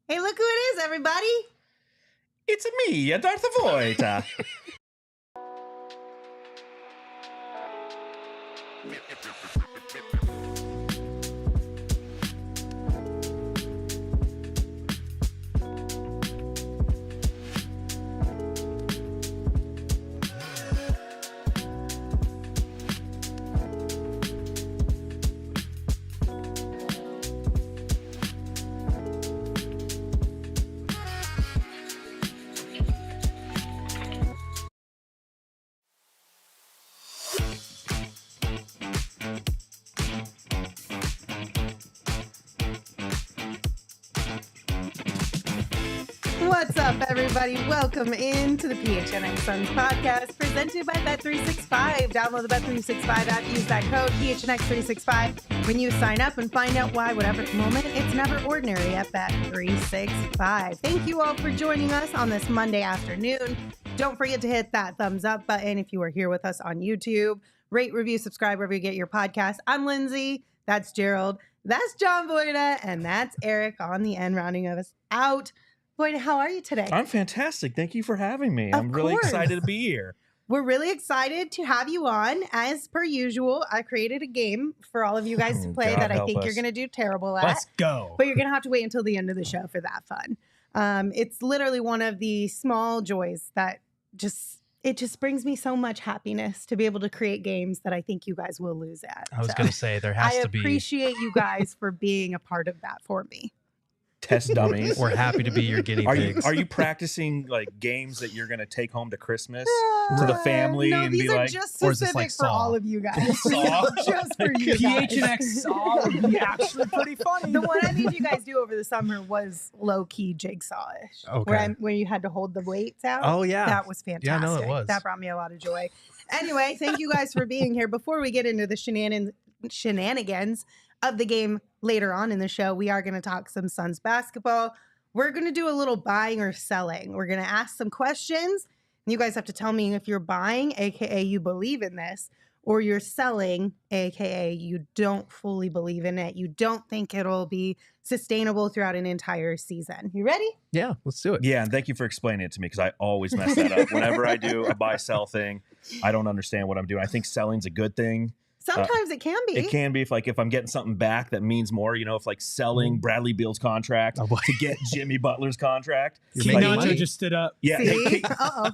Hey, look who it is, everybody. It's me, Darth Voita. What's up, everybody? Welcome into the PHNX Suns Podcast, presented by Bet365. Download the Bet365 app, use that code PHNX365 when you sign up and find out why, whatever moment, it's never ordinary at Bet365. Thank you all for joining us on this Monday afternoon. Don't forget to hit that thumbs up button if you are here with us on YouTube. Rate, review, subscribe wherever you get your podcast. I'm Lindsay. That's Gerald. That's John Voita. And that's Eric on the end, rounding us out. Voita, how are you today? I'm fantastic. Thank you for having me. I'm really excited to be here. We're really excited to have you on. As per usual, I created a game for all of you guys to play that I think you're going to do terrible at. Let's go. But you're going to have to wait until the end of the show for that fun. It's literally one of the small joys that just brings me so much happiness to be able to create games that I think you guys will lose at. I was going to say, there has to be. I appreciate you guys for being a part of that for me. Test dummies. We're happy to be your guinea pigs. Are you practicing like games that you're going to take home to Christmas to the family no, and these be are like, just or is this specific like for Saw? all of you guys. Saw? Just for you guys. PHNX Saw would be actually pretty funny. The one I made you guys do over the summer was low-key jigsaw-ish. Okay. Where you had to hold the weights out. Oh, yeah. That was fantastic. Yeah, no, it was. That brought me a lot of joy. Anyway, thank you guys for being here. Before we get into the shenanigans of the game later on in the show, we are going to talk some Suns basketball. We're going to do a little buying or selling. We're going to ask some questions. You guys have to tell me if you're buying, aka you believe in this, or you're selling, aka you don't fully believe in it. You don't think it'll be sustainable throughout an entire season. You ready? Yeah, let's do it. Yeah, and thank you for explaining it to me because I always mess that up. Whenever I do a buy-sell thing, I don't understand what I'm doing. I think selling's a good thing. Sometimes it can be. It can be if I'm getting something back that means more, if like selling Bradley Beal's contract to get Jimmy Butler's contract. Nacho just stood up. Yeah. See?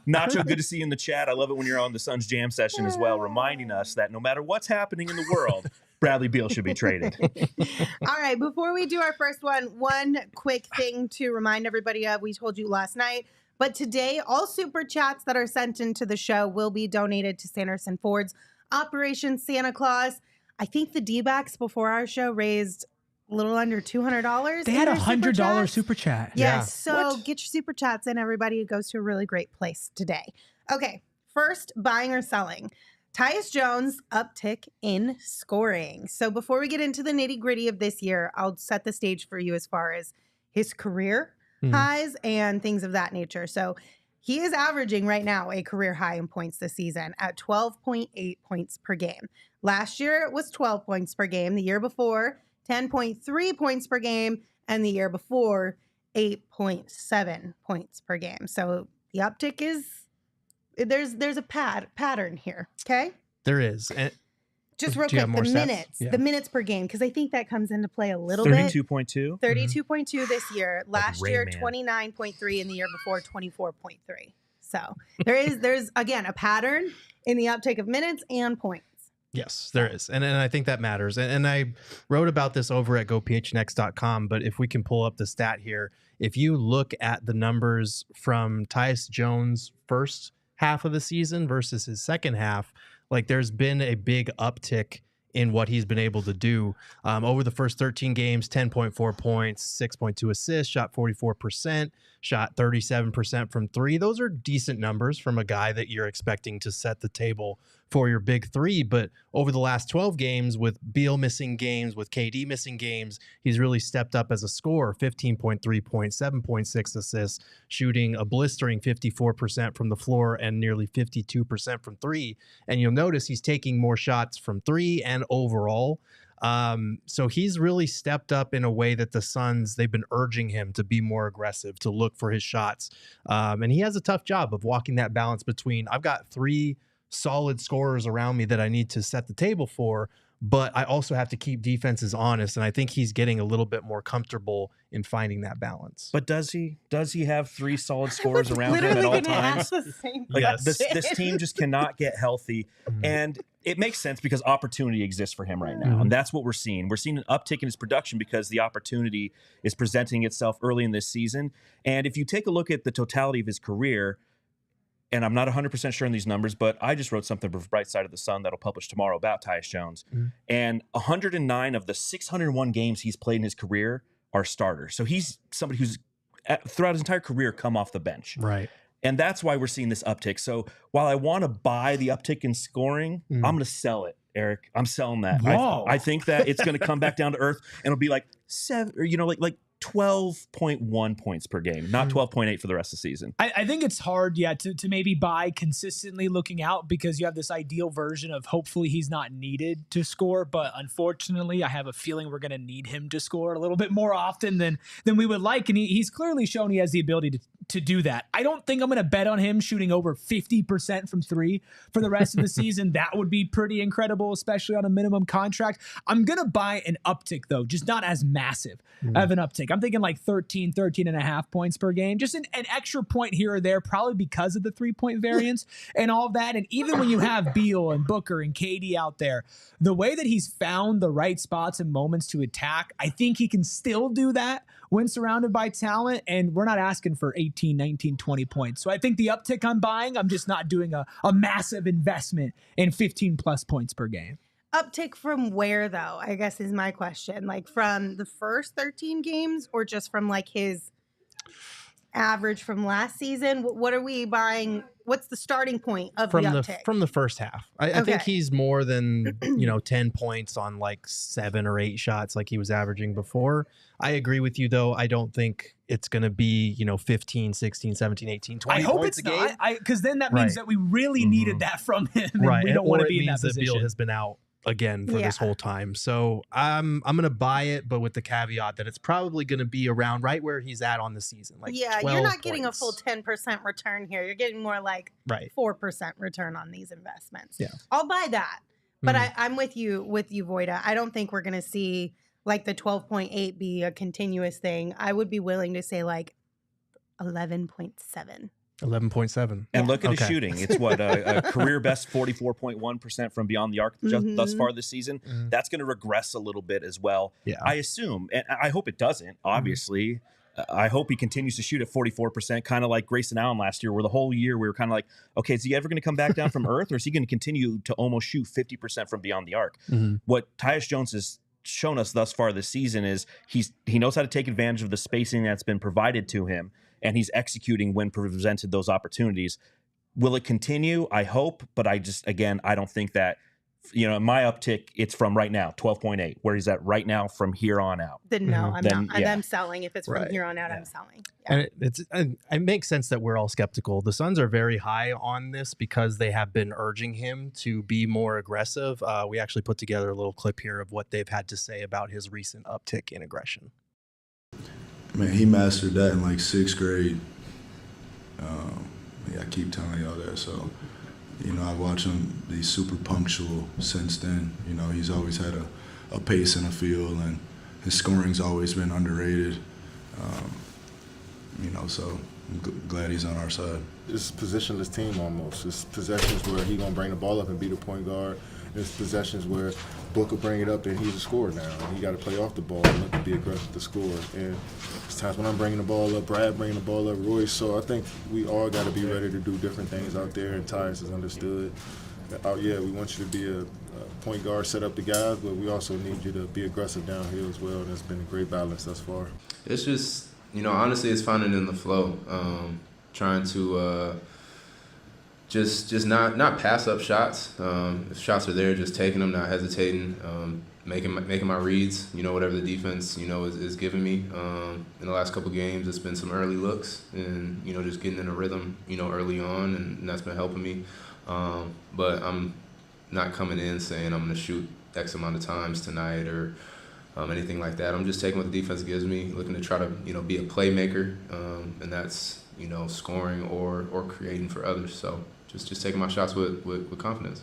Nacho, good to see you in the chat. I love it when you're on the Suns Jam session as well, reminding us that no matter what's happening in the world, Bradley Beal should be traded. All right. Before we do our first one quick thing to remind everybody of, we told you last night, but today all super chats that are sent into the show will be donated to Sanderson Ford's Operation Santa Claus. I think the D-backs before our show raised a little under $200. They had $100 super chat. Yes. So get your super chats in, everybody. It goes to a really great place today. Okay. First, buying or selling. Tyus Jones, uptick in scoring. So before we get into the nitty gritty of this year, I'll set the stage for you as far as his career highs and things of that nature. So he is averaging right now a career high in points this season at 12.8 points per game. Last year, it was 12 points per game. The year before, 10.3 points per game. And the year before, 8.7 points per game. So the uptick is, there's a pattern here, okay? There is. And just real quick, the minutes per game, because I think that comes into play a little 32.2? bit. 32.2 this year. Last year, Man. 29.3, and the year before, 24.3. So there's again a pattern in the uptake of minutes and points. yes, there is. And I think that matters. And I wrote about this over at gophnx.com, but if we can pull up the stat here, if you look at the numbers from Tyus Jones' first half of the season versus his second half, like there's been a big uptick in what he's been able to do over the first 13 games. 10.4 points, 6.2 assists, shot 44%, shot 37% from three. Those are decent numbers from a guy that you're expecting to set the table for your big three. But over the last 12 games, with Beal missing games, with KD missing games, he's really stepped up as a scorer. 15.3 points, 7.6 assists, shooting a blistering 54% from the floor and nearly 52% from three. And you'll notice he's taking more shots from three and overall. So he's really stepped up in a way that the Suns, they've been urging him to be more aggressive, to look for his shots. And he has a tough job of walking that balance between, I've got 3 solid scorers around me that I need to set the table for, but I also have to keep defenses honest. And I think he's getting a little bit more comfortable in finding that balance. But does he have 3 solid scorers around him at all times? Like, Yes. this team just cannot get healthy. And it makes sense because opportunity exists for him right now. And that's what we're seeing. We're seeing an uptick in his production because the opportunity is presenting itself early in this season. And if you take a look at the totality of his career, and I'm not 100% sure on these numbers, but I just wrote something for Bright Side of the Sun that'll publish tomorrow about Tyus Jones. And 109 of the 601 games he's played in his career are starters. So he's somebody who's throughout his entire career come off the bench. Right. And that's why we're seeing this uptick. So while I want to buy the uptick in scoring, I'm going to sell it, Eric. I'm selling that. I think that it's going to come back down to earth and it'll be like 7, or, like 12.1 points per game, not 12.8 for the rest of the season. I think it's hard, to maybe buy consistently looking out because you have this ideal version of hopefully he's not needed to score. But unfortunately, I have a feeling we're going to need him to score a little bit more often than we would like. And he's clearly shown he has the ability to do that. I don't think I'm going to bet on him shooting over 50% from 3 for the rest of the season. That would be pretty incredible, especially on a minimum contract. I'm going to buy an uptick, though, just not as massive of an uptick. I'm thinking like 13 and a half points per game, just an extra point here or there, probably because of the 3-point variance and all of that. And even when you have Beal and Booker and KD out there, the way that he's found the right spots and moments to attack, I think he can still do that when surrounded by talent. And we're not asking for 18, 19, 20 points. So I think the uptick I'm buying, I'm just not doing a massive investment in 15 plus points per game. Uptick from where, though, I guess is my question. Like from the first 13 games or just from like his average from last season? What are we buying? What's the starting point of the uptick? From the first half? I think he's more than 10 points on like 7 or 8 shots like he was averaging before. I agree with you, though. I don't think it's going to be 15, 16, 17, 18, 20 points a game. I hope it's not, because then that means that we really needed that from him, and we don't want to be in that position. Beal has been out again for this whole time. So I'm going to buy it, but with the caveat that it's probably going to be around right where he's at on the season. Like you're not getting a full 10% return here. You're getting more like 4% return on these investments. Yeah. I'll buy that. But I'm with you, Voita. I don't think we're going to see like the 12.8 be a continuous thing. I would be willing to say like 11.7. 11.7. And look at his shooting. It's what a career best 44.1% from beyond the arc thus far this season. That's going to regress a little bit as well. Yeah. I assume, and I hope it doesn't, obviously. I hope he continues to shoot at 44%, kind of like Grayson Allen last year, where the whole year we were kind of like, okay, is he ever going to come back down from earth, or is he going to continue to almost shoot 50% from beyond the arc? What Tyus Jones has shown us thus far this season is he knows how to take advantage of the spacing that's been provided to him, and he's executing when presented those opportunities. Will it continue? I hope, but I don't think that, my uptick, it's from right now, 12.8, where he's at right now from here on out. I'm not. I'm selling. If it's from here on out, I'm selling. Yeah. And it makes sense that we're all skeptical. The Suns are very high on this because they have been urging him to be more aggressive. We actually put together a little clip here of what they've had to say about his recent uptick in aggression. Man, he mastered that in like 6th grade. I keep telling y'all that. So, I watch him be super punctual since then. He's always had a pace in the field, and his scoring's always been underrated. So I'm glad he's on our side. It's a positionless team almost. It's possessions where he's going to bring the ball up and be the point guard. There's possessions where Booker bring it up and he's a scorer now. And he got to play off the ball and look to be aggressive to score. And there's times when I'm bringing the ball up, Brad bringing the ball up, Royce. So I think we all got to be ready to do different things out there, and Tyus has understood. We want you to be a point guard, set up the guys, but we also need you to be aggressive downhill as well, and it's been a great balance thus far. It's just, honestly, it's finding in the flow, trying to just not pass up shots. If shots are there, just taking them, not hesitating, making my reads. Whatever the defense is giving me. In the last couple games, it's been some early looks and just getting in a rhythm early on, and that's been helping me. But I'm not coming in saying I'm going to shoot X amount of times tonight or anything like that. I'm just taking what the defense gives me, looking to try to, be a playmaker, and that's, scoring or creating for others. So just taking my shots with confidence.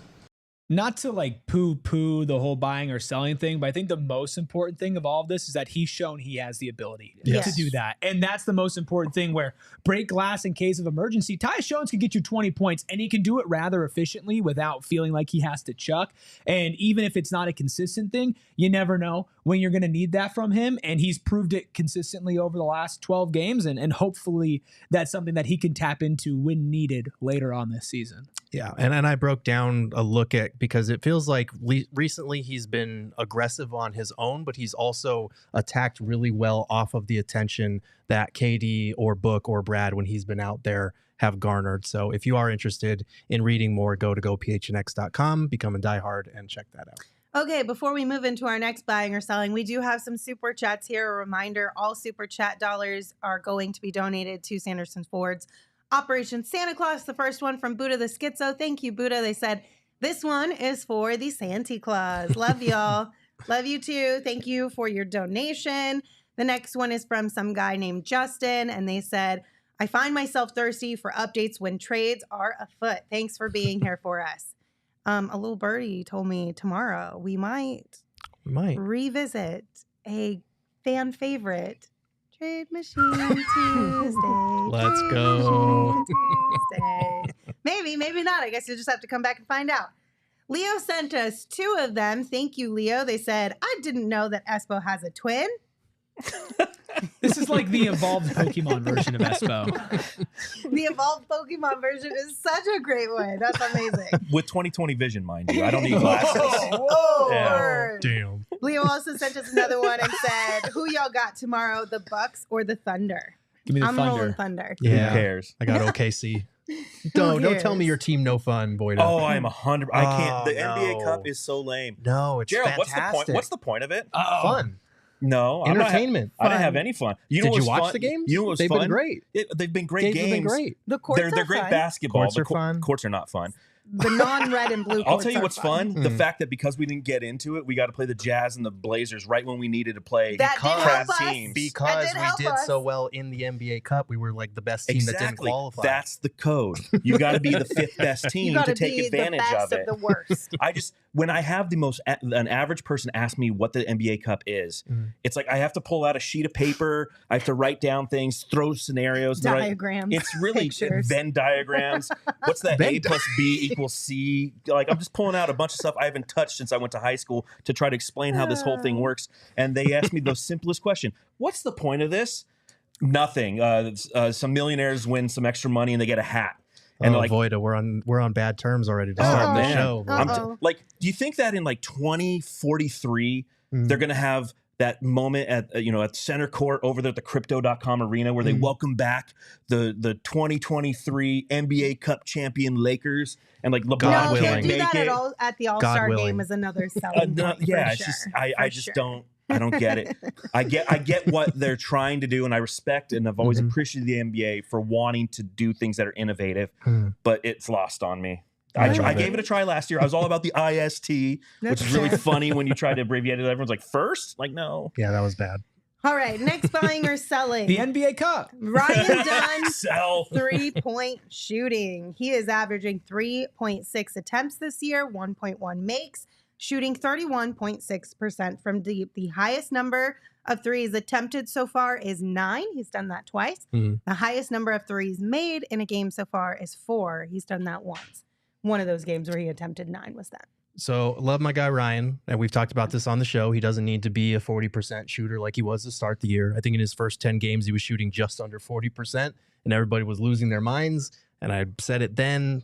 Not to like poo the whole buying or selling thing, but I think the most important thing of all of this is that he's shown he has the ability to do that. And that's the most important thing, where break glass in case of emergency. Tyus Jones can get you 20 points and he can do it rather efficiently without feeling like he has to chuck. And even if it's not a consistent thing, you never know when you're going to need that from him. And he's proved it consistently over the last 12 games. And hopefully that's something that he can tap into when needed later on this season. Yeah, and I broke down a look at, because it feels like recently he's been aggressive on his own, but he's also attacked really well off of the attention that KD or Book or Brad, when he's been out there, have garnered. So if you are interested in reading more, go to gophnx.com, become a diehard, and check that out. Okay, before we move into our next buying or selling, we do have some super chats here. A reminder, all super chat dollars are going to be donated to Sanderson Ford's Operation Santa Claus. The first one from Buddha the Schizo. Thank you, Buddha. They said, this one is for the Santa Claus. Love y'all. Love you too. Thank you for your donation. The next one is from some guy named Justin, and they said, I find myself thirsty for updates when trades are afoot. Thanks for being here for us. A little birdie told me tomorrow we might revisit a fan favorite, Trade Machine Tuesday. Let's go. Tuesday. Maybe not. I guess you'll just have to come back and find out. Leo sent us 2 of them. Thank you, Leo. They said, I didn't know that Espo has a twin. This is like the evolved Pokemon version of Espo. The evolved Pokemon version is such a great one. That's amazing. With 20/20 vision, mind you. I don't need glasses. Whoa. Yeah. Damn. Leo also sent us another one and said, who y'all got tomorrow, the Bucks or the Thunder? Give me the I'm Thunder. rolling Thunder. Yeah. Who cares? I got OKC. Don't tell me your team no fun, Voita. Oh, I am 100. I can't. The no. NBA Cup is so lame. No, it's Gerald, fantastic. what's the point of it? Fun. No, Entertainment. I didn't have any fun. Did you watch the games? You know what's They've fun? been great. They've been great games. Have been great. The courts They're are great fun. basketball. Courts The are fun. Courts are not fun. The non-red and blue I'll courts tell you are what's fun. The Mm. fact that because we didn't get into it, we got to play the Jazz and the Blazers right when we needed to play That did crap help us. teams. Because That did help we did us. so well in the NBA Cup, we were like the best team that didn't qualify. That's the code. You got to be the 5th best You team got to to take be advantage the best of it. the worst. When I have an average person ask me what the NBA Cup is, it's like I have to pull out a sheet of paper. I have to write down things, throw scenarios. Diagrams. It's really Pictures. Venn diagrams. What's that? Venn A plus B equals C. Like I'm just pulling out a bunch of stuff I haven't touched since I went to high school to try to explain how this whole thing works. And they asked me the simplest question: what's the point of this? Nothing. Some millionaires win some extra money and they get a hat. And Voita, we're on bad terms already to start the man. show. Uh-oh. Do you think that in like 2043 they're gonna have that moment at center court over there at the crypto.com arena where they welcome back the 2023 NBA Cup champion Lakers and like LeBron God no, willing. can't do that make it? at the All-Star willing. game is another selling point. Yeah, for it's sure. just I just sure. don't get it. I get what they're trying to do, and I respect and I've always appreciated the NBA for wanting to do things that are innovative, but it's lost on me. I gave it a try last year. I was all about the IST, which is really funny when you try to abbreviate it. Everyone's like, first? Like, no. Yeah, that was bad. All right, next buying or selling. The NBA Cup. Ryan Dunn, Sell. 3-point shooting. He is averaging 3.6 attempts this year, 1.1 makes, shooting 31.6% from deep. The highest number of threes attempted so far is 9. He's done that twice. The highest number of threes made in a game so far is 4. He's done that once. One of those games where he attempted 9 was that. So love my guy Ryan, and we've talked about this on the show. He doesn't need to be a 40% shooter like he was to start the year. I think in his first 10 games, he was shooting just under 40%, and everybody was losing their minds. And I said it then.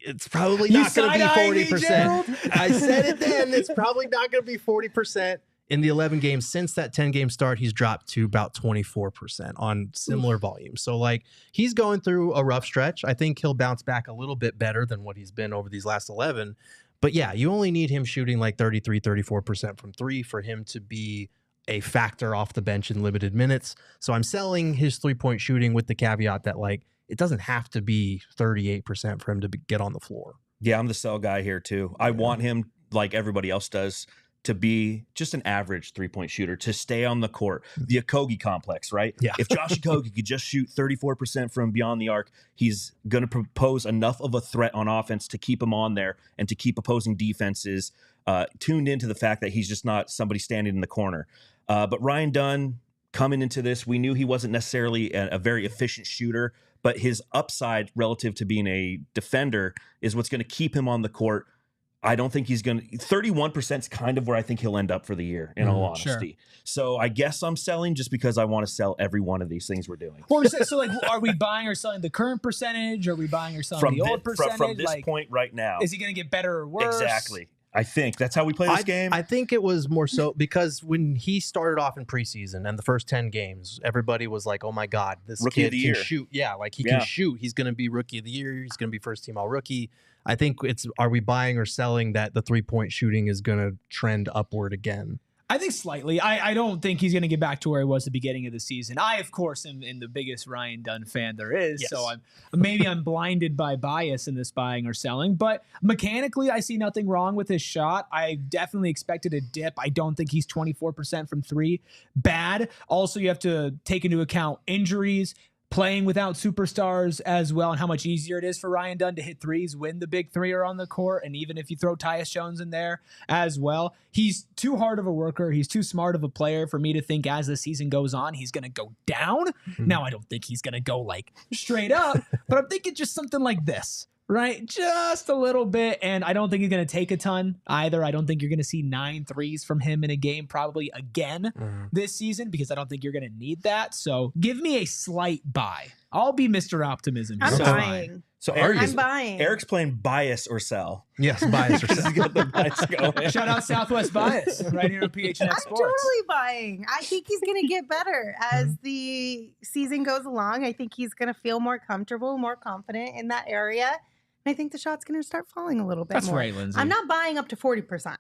It's probably not going to be 40%. I said it then. It's probably not going to be 40%. In the 11 games since that 10-game start, he's dropped to about 24% on similar volume. So, like, he's going through a rough stretch. I think he'll bounce back a little bit better than what he's been over these last 11. But, yeah, you only need him shooting like 33, 34% from 3 for him to be a factor off the bench in limited minutes. So I'm selling his 3-point shooting with the caveat that, like, it doesn't have to be 38% for him to get on the floor. Yeah, I'm the sell guy here, too. I want him like everybody else does, to be just an average 3-point shooter, to stay on the court. The Okogie complex, right? Yeah. If Josh Okogie could just shoot 34% from beyond the arc, he's going to propose enough of a threat on offense to keep him on there and to keep opposing defenses tuned into the fact that he's just not somebody standing in the corner. But Ryan Dunn, coming into this, we knew he wasn't necessarily a very efficient shooter, but his upside relative to being a defender is what's going to keep him on the court. I don't think he's going to. 31% is kind of where I think he'll end up for the year, in all honesty. Sure. So I guess I'm selling just because I want to sell every one of these things we're doing. Well, so like, are we buying or selling the current percentage? Are we buying or selling the old percentage? From this like, point right now. Is he going to get better or worse? Exactly. I think that's how we play this game. I think it was more so because when he started off in preseason and the first 10 games, everybody was like, oh my God, this Rookie of kid the can year. shoot. Yeah, like he can shoot. He's going to be Rookie of the Year. He's going to be first team all rookie. I think it's, are we buying or selling that the 3-point shooting is going to trend upward again? I think slightly. I don't think he's going to get back to where he was at the beginning of the season. I, of course, am the biggest Ryan Dunn fan there is. Yes. So I'm blinded by bias in this buying or selling. But mechanically, I see nothing wrong with his shot. I definitely expected a dip. I don't think he's 24% from 3. Bad. Also, you have to take into account injuries, playing without superstars as well, and how much easier it is for Ryan Dunn to hit threes when the big three are on the court. And even if you throw Tyus Jones in there as well, he's too hard of a worker. He's too smart of a player for me to think as the season goes on, he's going to go down. Now, I don't think he's going to go like straight up, but I'm thinking just something like this. Right? Just a little bit. And I don't think he's going to take a ton either. I don't think you're going to see 9 threes from him in a game probably again this season, because I don't think you're going to need that. So give me a slight buy. I'll be Mr. Optimism. I'm buying. So I'm buying. Eric's playing bias or sell. Yes, bias or He's sell. got the bias going. Shout out Southwest Bias right here on PHNX I'm Sports. totally buying. I think he's going to get better as the season goes along. I think he's going to feel more comfortable, more confident in that area. And I think the shot's going to start falling a little bit That's more. right, Lindsay. I'm not buying up to 40%.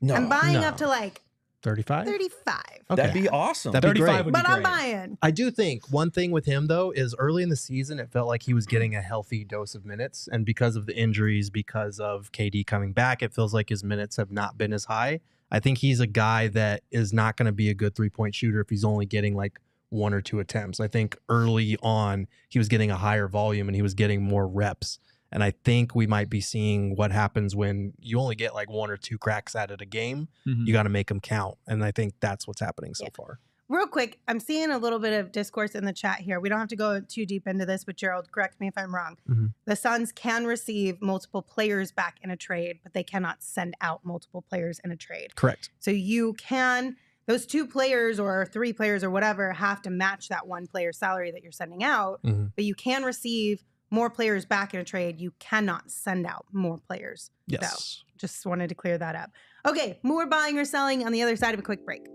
No. I'm buying No. up to like 35? 35. Okay. That'd be awesome. That'd be 35 great. would be But I'm great. buying. I do think one thing with him, though, is early in the season, it felt like he was getting a healthy dose of minutes. And because of the injuries, because of KD coming back, it feels like his minutes have not been as high. I think he's a guy that is not going to be a good 3-point shooter if he's only getting like 1 or 2 attempts. I think early on, he was getting a higher volume and he was getting more reps. And I think we might be seeing what happens when you only get like 1 or 2 cracks at it a game. You got to make them count. And I think that's what's happening so far. Real quick, I'm seeing a little bit of discourse in the chat here. We don't have to go too deep into this, but Gerald, correct me if I'm wrong. The Suns can receive multiple players back in a trade, but they cannot send out multiple players in a trade. Correct. So you can, those 2 players or 3 players or whatever have to match that 1 player's salary that you're sending out, but you can receive more players back in a trade. You cannot send out more players. Yes. So just wanted to clear that up. Okay, more buying or selling on the other side of a quick break.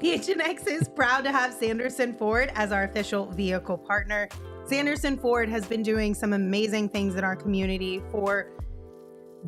PHNX is proud to have Sanderson Ford as our official vehicle partner. Sanderson Ford has been doing some amazing things in our community for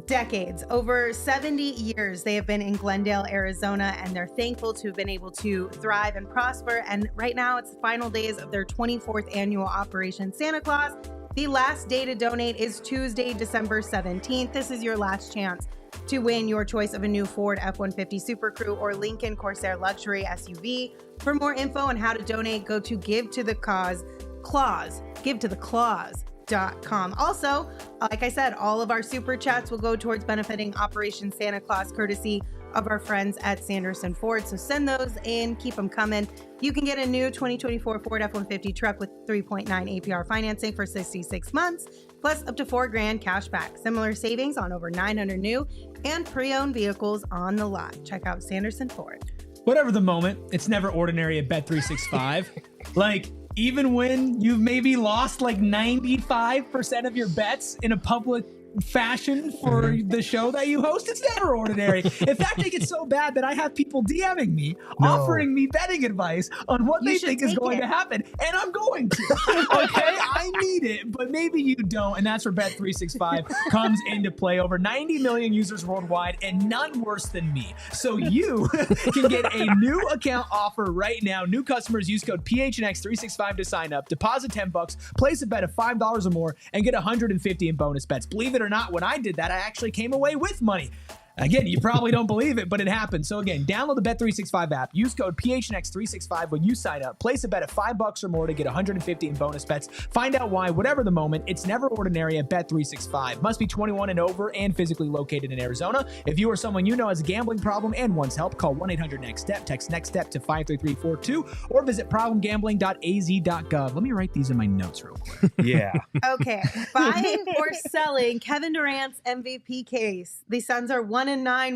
decades. Over 70 years, they have been in Glendale, Arizona, and they're thankful to have been able to thrive and prosper. And right now, it's the final days of their 24th annual Operation Santa Claus. The last day to donate is Tuesday, December 17th. This is your last chance to win your choice of a new Ford F-150 Super Crew or Lincoln Corsair Luxury SUV. For more info on how to donate, go to givetotheclaws.com. Also, like I said, all of our super chats will go towards benefiting Operation Santa Claus, courtesy of our friends at Sanderson Ford. So send those in, keep them coming. You can get a new 2024 Ford F-150 truck with 3.9 APR financing for 66 months, plus up to $4,000 cash back. Similar savings on over 900 new and pre-owned vehicles on the lot. Check out Sanderson Ford. Whatever the moment, it's never ordinary at Bet365. Like, even when you've maybe lost like 95% of your bets in a public fashion for the show that you host, it's never ordinary. In fact, it gets so bad that I have people DMing me, offering me betting advice on what they think is going to happen, and I'm going to. Okay, I need it, but maybe you don't, and that's where Bet365 comes into play. Over 90 million users worldwide, and none worse than me. So you can get a new account offer right now. New customers use code PHNX365 to sign up. Deposit $10, place a bet of $5 or more, and get $150 in bonus bets. Believe it or or not, when I did that, I actually came away with money. Again, you probably don't believe it, but it happened. So again, download the Bet365 app. Use code PHNX365 when you sign up. Place a bet of $5 or more to get $150 in bonus bets. Find out why, whatever the moment. It's never ordinary at Bet365. Must be 21 and over and physically located in Arizona. If you or someone you know has a gambling problem and wants help, call 1-800-NEXT-STEP. Text NEXT STEP to 53342 or visit problemgambling.az.gov. Let me write these in my notes real quick. Yeah. Okay. Buying or selling Kevin Durant's MVP case. The Suns are 1-9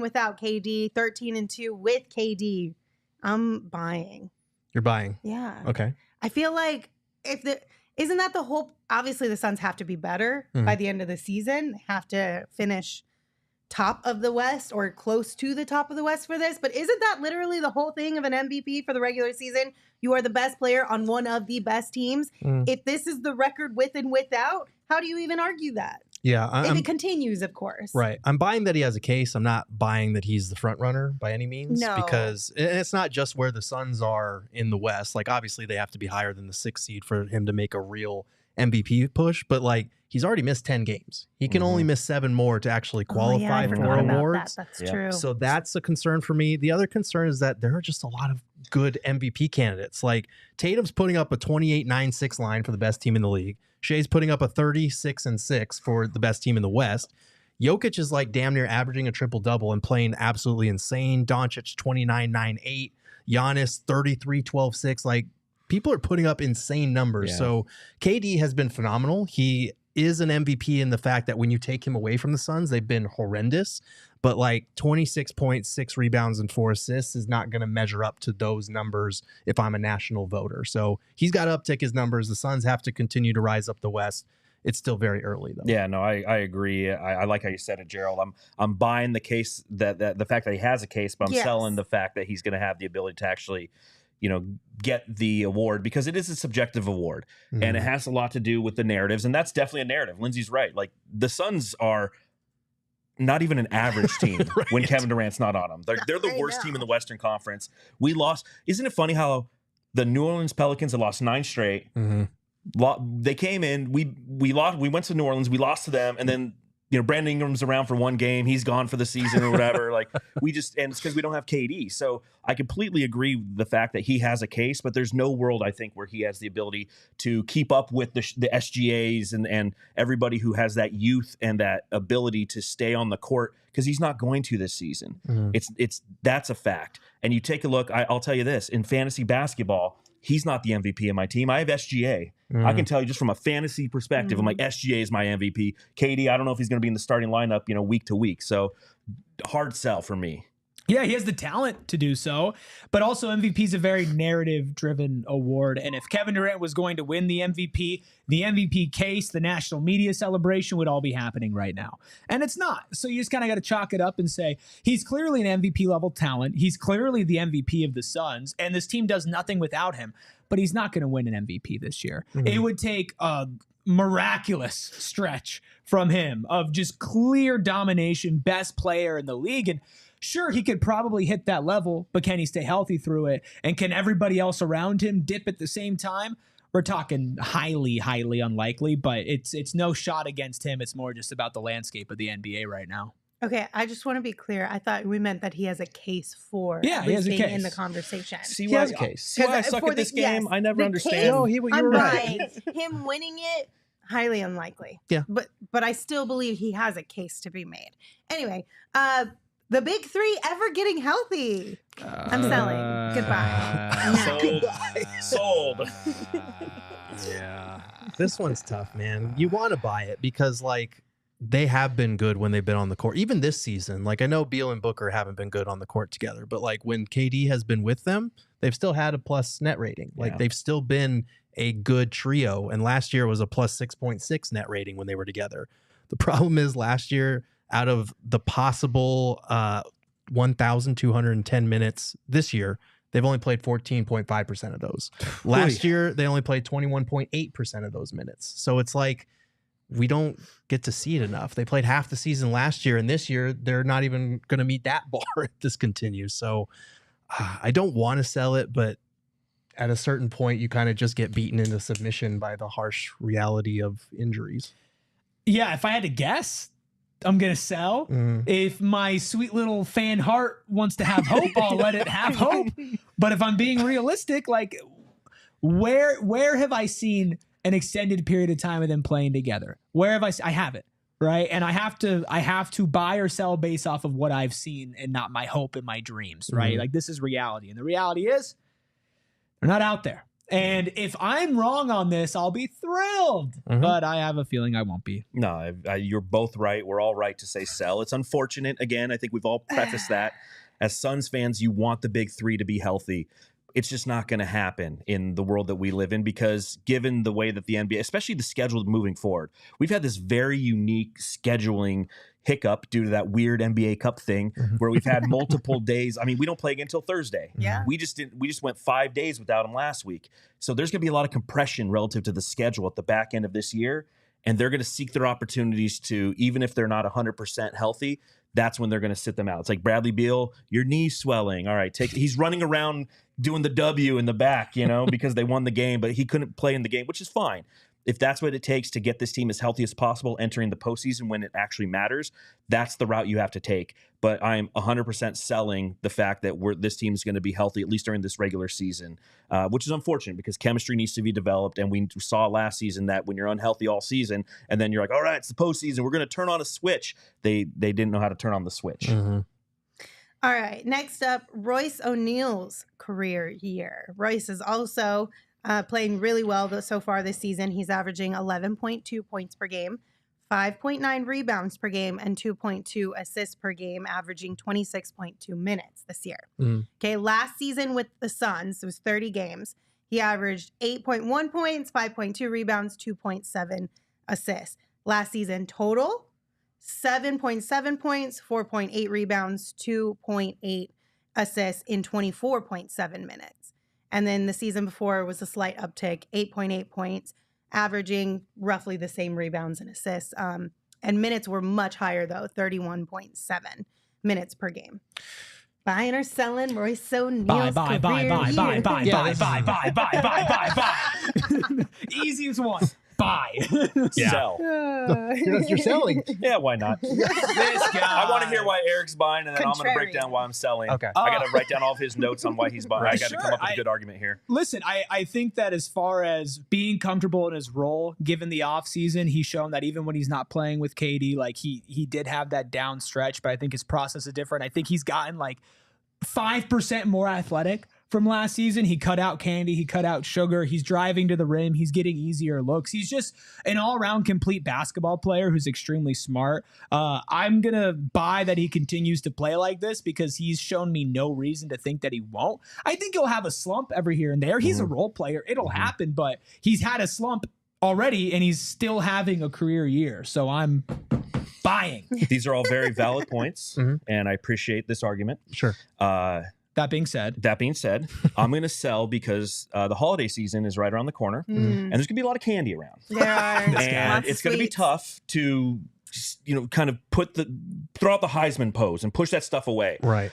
without KD, 13-2 with KD. I'm buying. You're buying. Yeah. Okay. I feel like isn't that the whole, obviously the Suns have to be better by the end of the season. They have to finish top of the West or close to the top of the West for this. But isn't that literally the whole thing of an MVP for the regular season? You are the best player on one of the best teams. If this is the record with and without, how do you even argue that? Yeah. If it continues, of course. Right. I'm buying that he has a case. I'm not buying that he's the front runner by any means. No. Because it's not just where the Suns are in the West. Like, obviously, they have to be higher than the 6th seed for him to make a real MVP push. But, like, he's already missed 10 games. He can only miss 7 more to actually qualify for awards. That's true. So that's a concern for me. The other concern is that there are just a lot of good MVP candidates. Like, Tatum's putting up a 28-9-6 line for the best team in the league. Shai's putting up a 36-6 for the best team in the West. Jokic is like damn near averaging a triple-double and playing absolutely insane. Doncic 29-9-8. Giannis 33-12-6. Like, people are putting up insane numbers. Yeah. So KD has been phenomenal. He is an MVP in the fact that when you take him away from the Suns, they've been horrendous. But like 26 points, 6 rebounds, and 4 assists is not going to measure up to those numbers if I'm a national voter. So he's got to uptick his numbers. The Suns have to continue to rise up the West. It's still very early, though. Yeah, no, I agree. I like how you said it, Gerald. I'm buying the case that the fact that he has a case, but I'm selling the fact that he's going to have the ability to actually, get the award, because it is a subjective award and it has a lot to do with the narratives. And that's definitely a narrative. Lindsay's right. Like, the Suns are not even an average team when Kevin Durant's not on them. They're the worst team in the Western Conference. We lost. Isn't it funny how the New Orleans Pelicans had lost 9 straight? They came in. We lost. We went to New Orleans. We lost to them, and then Brandon Ingram's around for 1 game. He's gone for the season or whatever. Like, and it's because we don't have KD. So I completely agree with the fact that he has a case, but there's no world, I think, where he has the ability to keep up with the SGAs and everybody who has that youth and that ability to stay on the court, because he's not going to this season. That's a fact. And you take a look. I'll tell you this: in fantasy basketball, he's not the MVP of my team. I have SGA. I can tell you just from a fantasy perspective, I'm like, SGA is my MVP. KD, I don't know if he's going to be in the starting lineup, week to week. So hard sell for me. Yeah, he has the talent to do so, but also MVP is a very narrative-driven award. And if Kevin Durant was going to win the MVP case, the national media celebration would all be happening right now. And it's not. So you just kind of got to chalk it up and say, he's clearly an MVP-level talent. He's clearly the MVP of the Suns, and this team does nothing without him. But he's not going to win an MVP this year. It would take a miraculous stretch from him of just clear domination, best player in the league. And sure, he could probably hit that level, but can he stay healthy through it? And can everybody else around him dip at the same time? We're talking highly, highly unlikely, but it's no shot against him. It's more just about the landscape of the NBA right now. Okay, I just want to be clear. I thought we meant that he has a case for he has a being case in the conversation. See why has a case. See why I suck at this game? I never understand. Case, No, you were right. Him winning it, highly unlikely. Yeah. But I still believe he has a case to be made. Anyway, the big 3 ever getting healthy. I'm selling. Goodbye. Sold. Yeah. This one's tough, man. You want to buy it because, like, they have been good when they've been on the court. Even this season, like, I know Beal and Booker haven't been good on the court together, but like when KD has been with them, they've still had a plus net rating. Like they've still been a good trio. And last year was a plus 6.6 net rating when they were together. The problem is last year, out of the possible 1,210 minutes this year, they've only played 14.5% of those. Last year, they only played 21.8% of those minutes. So it's like, we don't get to see it enough. They played half the season last year, and this year they're not even going to meet that bar if this continues. So I don't want to sell it, but at a certain point, you kind of just get beaten into submission by the harsh reality of injuries. Yeah, if I had to guess, I'm going to sell. If my sweet little fan heart wants to have hope, I'll let it have hope. But if I'm being realistic, like where have I seen an extended period of time of them playing together? Where have I haven't, right? And I have to buy or sell based off of what I've seen and not my hope and my dreams, right? Like this is reality. And the reality is they're not out there. And if I'm wrong on this, I'll be thrilled. But I have a feeling I won't be. No, you're both right. We're all right to say sell. It's unfortunate. Again, I think we've all prefaced that. As Suns fans, you want the big three to be healthy. It's just not going to happen in the world that we live in because given the way that the NBA, especially the schedule moving forward, we've had this very unique scheduling hiccup due to that weird NBA Cup thing where we've had multiple days. I mean, we don't play again until Thursday. Yeah. We just went 5 days without him last week. So there's going to be a lot of compression relative to the schedule at the back end of this year. And they're going to seek their opportunities to, even if they're not 100% healthy, that's when they're going to sit them out. It's like Bradley Beal, your knee's swelling. All right, he's running around doing the W in the back, because they won the game, but he couldn't play in the game, which is fine. If that's what it takes to get this team as healthy as possible entering the postseason when it actually matters, that's the route you have to take. But I'm 100% selling the fact that this team is going to be healthy, at least during this regular season, which is unfortunate because chemistry needs to be developed. And we saw last season that when you're unhealthy all season and then you're like, all right, it's the postseason, we're going to turn on a switch. They didn't know how to turn on the switch. All right. Next up, Royce O'Neale's career year. Royce is also playing really well so far this season. He's averaging 11.2 points per game, 5.9 rebounds per game, and 2.2 assists per game, averaging 26.2 minutes this year. Okay, last season with the Suns, it was 30 games. He averaged 8.1 points, 5.2 rebounds, 2.7 assists. Last season total, 7.7 points, 4.8 rebounds, 2.8 assists in 24.7 minutes. And then the season before was a slight uptick, 8.8 points, averaging roughly the same rebounds and assists. And minutes were much higher, though, 31.7 minutes per game. Buying or selling Royce O'Neale's Buy. Easiest one. Buy. Sell. You're selling. Yeah, why not? This guy. I want to hear why Eric's buying, and then I'm going to break down why I'm selling. Okay. I got to write down all of his notes on why he's buying. I got to come up with a good argument here. Listen, I think that as far as being comfortable in his role, given the offseason, he's shown that even when he's not playing with KD, like he did have that down stretch, but I think his process is different. I think he's gotten like 5% more athletic from last season. He cut out candy. He cut out sugar. He's driving to the rim. He's getting easier looks. He's just an all-around complete basketball player who's extremely smart. I'm going to buy that he continues to play like this because he's shown me no reason to think that he won't. I think he'll have a slump every here and there. He's a role player. It'll happen, but he's had a slump already and he's still having a career year. So I'm buying. These are all very valid points, and I appreciate this argument. Sure. That being said, I'm going to sell because the holiday season is right around the corner, and there's going to be a lot of candy around. There are. And it's going to be tough to, kind of throw out the Heisman pose and push that stuff away. Right.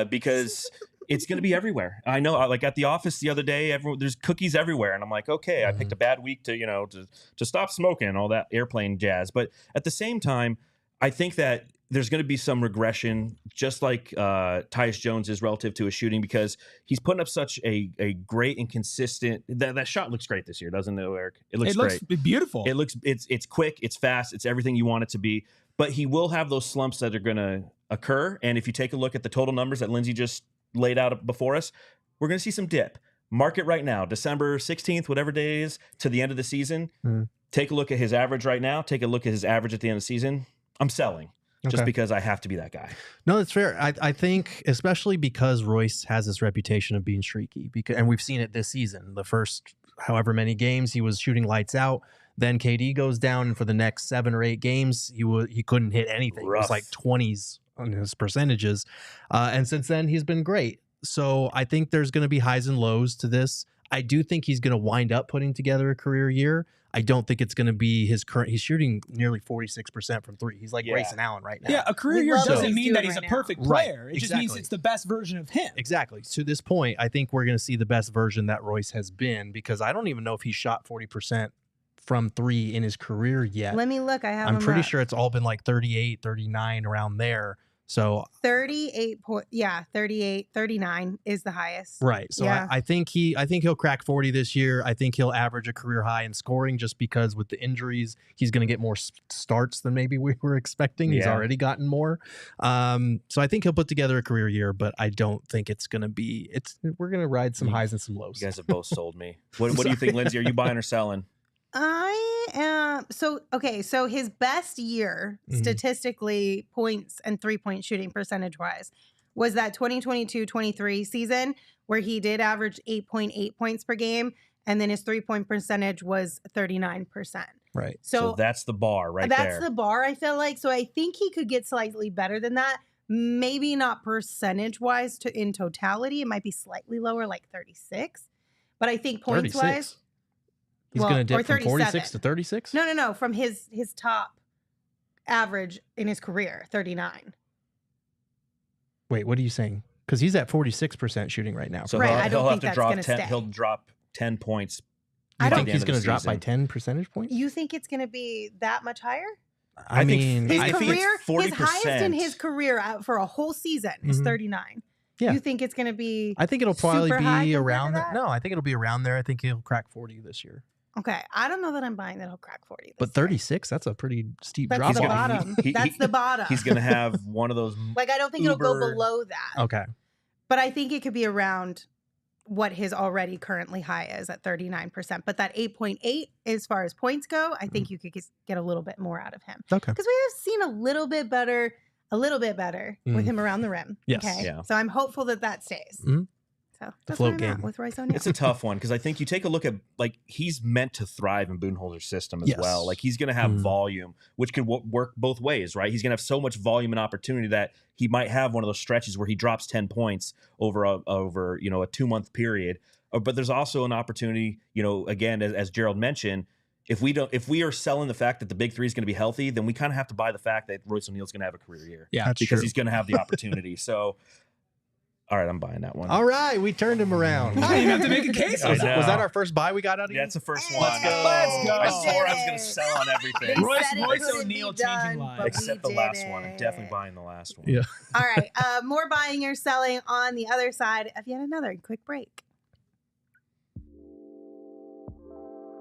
Because it's going to be everywhere. I know, like at the office the other day, there's cookies everywhere. And I'm like, okay, I picked a bad week to stop smoking and all that airplane jazz. But at the same time, I think that there's going to be some regression, just like Tyus Jones is relative to his shooting, because he's putting up such a great and consistent. That shot looks great this year, doesn't it, Eric? It looks beautiful. It's quick, it's fast, it's everything you want it to be. But he will have those slumps that are going to occur. And if you take a look at the total numbers that Lindsay just laid out before us, we're going to see some dip. Mark it right now, December 16th, whatever day it is, to the end of the season. Take a look at his average right now. Take a look at his average at the end of the season. I'm selling. Just because I have to be that guy. No, that's fair. I think, especially because Royce has this reputation of being streaky, and we've seen it this season. The first however many games he was shooting lights out. Then KD goes down, and for the next 7 or 8 games, he couldn't hit anything. Rough. It was like 20s on his percentages. And since then, he's been great. So I think there's going to be highs and lows to this. I do think he's going to wind up putting together a career year. I don't think it's going to be his current. He's shooting nearly 46% from 3. He's like Grayson Allen right now. Yeah, a career year doesn't mean that he's a perfect player. Right. It just means it's the best version of him. Exactly. To this point, I think we're going to see the best version that Royce has been, because I don't even know if he shot 40% from 3 in his career yet. Let me look. I'm pretty sure it's all been like 38, 39 around there. So 38 38, 39 is the highest. Right. So yeah. I think he'll crack 40 this year. I think he'll average a career high in scoring just because with the injuries, he's going to get more starts than maybe we were expecting. He's already gotten more. So I think he'll put together a career year, but I don't think it's going to be, we're going to ride some highs and some lows. You guys have both sold me. What do you think, Lindsay? Are you buying or selling? I am. So his best year statistically, points and 3-point shooting percentage wise, was that 2022-23 season where he did average 8.8 points per game. And then his 3-point percentage was 39%. Right. So that's the bar right there. That's the bar, I feel like. So I think he could get slightly better than that. Maybe not percentage wise in totality. It might be slightly lower, like 36. But I think points wise. He's going to dip from 37. 46 to 36? No. From his top average in his career, 39. Wait, what are you saying? Because he's at 46% shooting right now. So right, I he'll don't have think to drop that's 10. stay. He'll drop 10 points. I think he's going to drop by 10 percentage points. You think it's going to be that much higher? I mean, his I think career, it's 40%. his highest in his career for a whole season is 39. Yeah. You think it's going to be? I think it'll probably super high be compared around to that. that? No, I think it'll be around there. I think he'll crack 40 this year. Okay, I don't know that I'm buying that he'll crack 40. But 36, that's a pretty steep That's drop. the bottom. That's the bottom. He's going to have one of those. Like, I don't think it'll go below that. Okay. But I think it could be around what his already currently high is at 39%. But that 8.8, as far as points go, I think you could get a little bit more out of him. Okay. Because we have seen a little bit better with him around the rim. Yes. Okay. Yeah. So I'm hopeful that stays. Mhm. So that's float where I'm game. at with Royce O'Neale. It's a tough one because I think you take a look at, like, he's meant to thrive in Budenholzer's system as well. Like, he's going to have volume, which can work both ways, right? He's going to have so much volume and opportunity that he might have one of those stretches where he drops 10 points over a 2-month period. But there's also an opportunity, again, as Gerald mentioned, if we are selling the fact that the big three is going to be healthy, then we kind of have to buy the fact that Royce O'Neale's going to have a career year. Yeah, because he's going to have the opportunity. So, all right, I'm buying that one. All right, we turned him around. You didn't have to make a case. Was that our first buy we got out of you? Yeah, it's the first one. Let's go. I swore I was going to sell on everything. Royce O'Neale changing lives. Except the last one. I'm definitely buying the last one. Yeah. All right. More buying or selling on the other side of yet another quick break.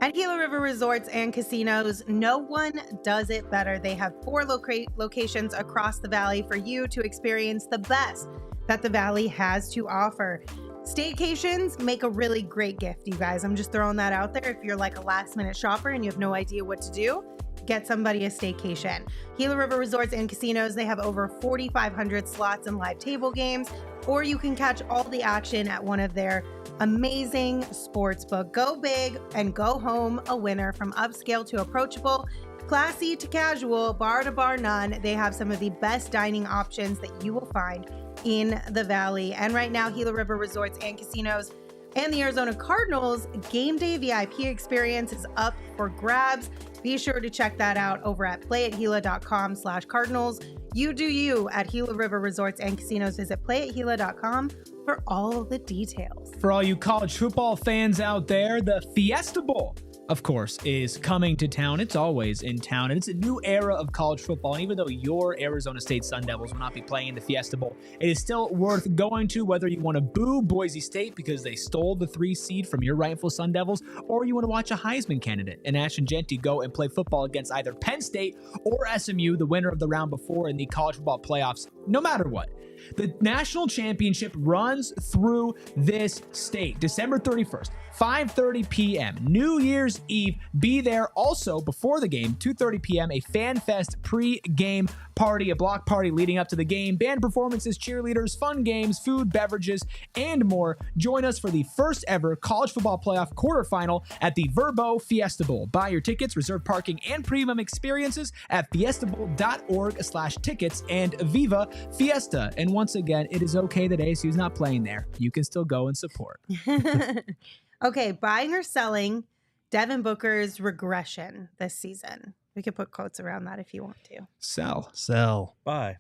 At Gila River Resorts and Casinos, no one does it better. They have 4 locations across the valley for you to experience the best that the valley has to offer. Staycations make a really great gift, you guys. I'm just throwing that out there. If you're like a last-minute shopper and you have no idea what to do, get somebody a staycation. Gila River Resorts and Casinos, they have over 4,500 slots and live table games, or you can catch all the action at one of their amazing sportsbook. Go big and go home a winner. From upscale to approachable, classy to casual, bar to bar none. They have some of the best dining options that you will find in the valley. And right now, Gila River Resorts and Casinos and the Arizona Cardinals game day VIP experience is up for grabs. Be sure to check that out over at playathila.com/Cardinals. You do you at Gila River Resorts and Casinos. Visit playathila.com for all the details. For all you college football fans out there, the Fiesta Bowl, of course, is coming to town. It's always in town, and it's a new era of college football. And even though your Arizona State Sun Devils will not be playing in the Fiesta Bowl, it is still worth going to, whether you want to boo Boise State because they stole the 3 seed from your rightful Sun Devils, or you want to watch a Heisman candidate and Ashton Jeanty go and play football against either Penn State or SMU, the winner of the round before in the college football playoffs. No matter what, the national championship runs through this state. December 31st, 5:30 p.m., New Year's Eve. Be there. Also, before the game, 2:30 p.m., a Fan Fest pre-game party, a block party leading up to the game, band performances, cheerleaders, fun games, food, beverages, and more. Join us for the first ever college football playoff quarterfinal at the Verbo Fiesta Bowl. Buy your tickets, reserve parking, and premium experiences at fiestabowl.org/tickets and Viva Fiesta. And once again, it is okay that ASU's not playing there. You can still go and support. Okay, buying or selling Devin Booker's regression this season. We could put quotes around that if you want to. Sell. Buy.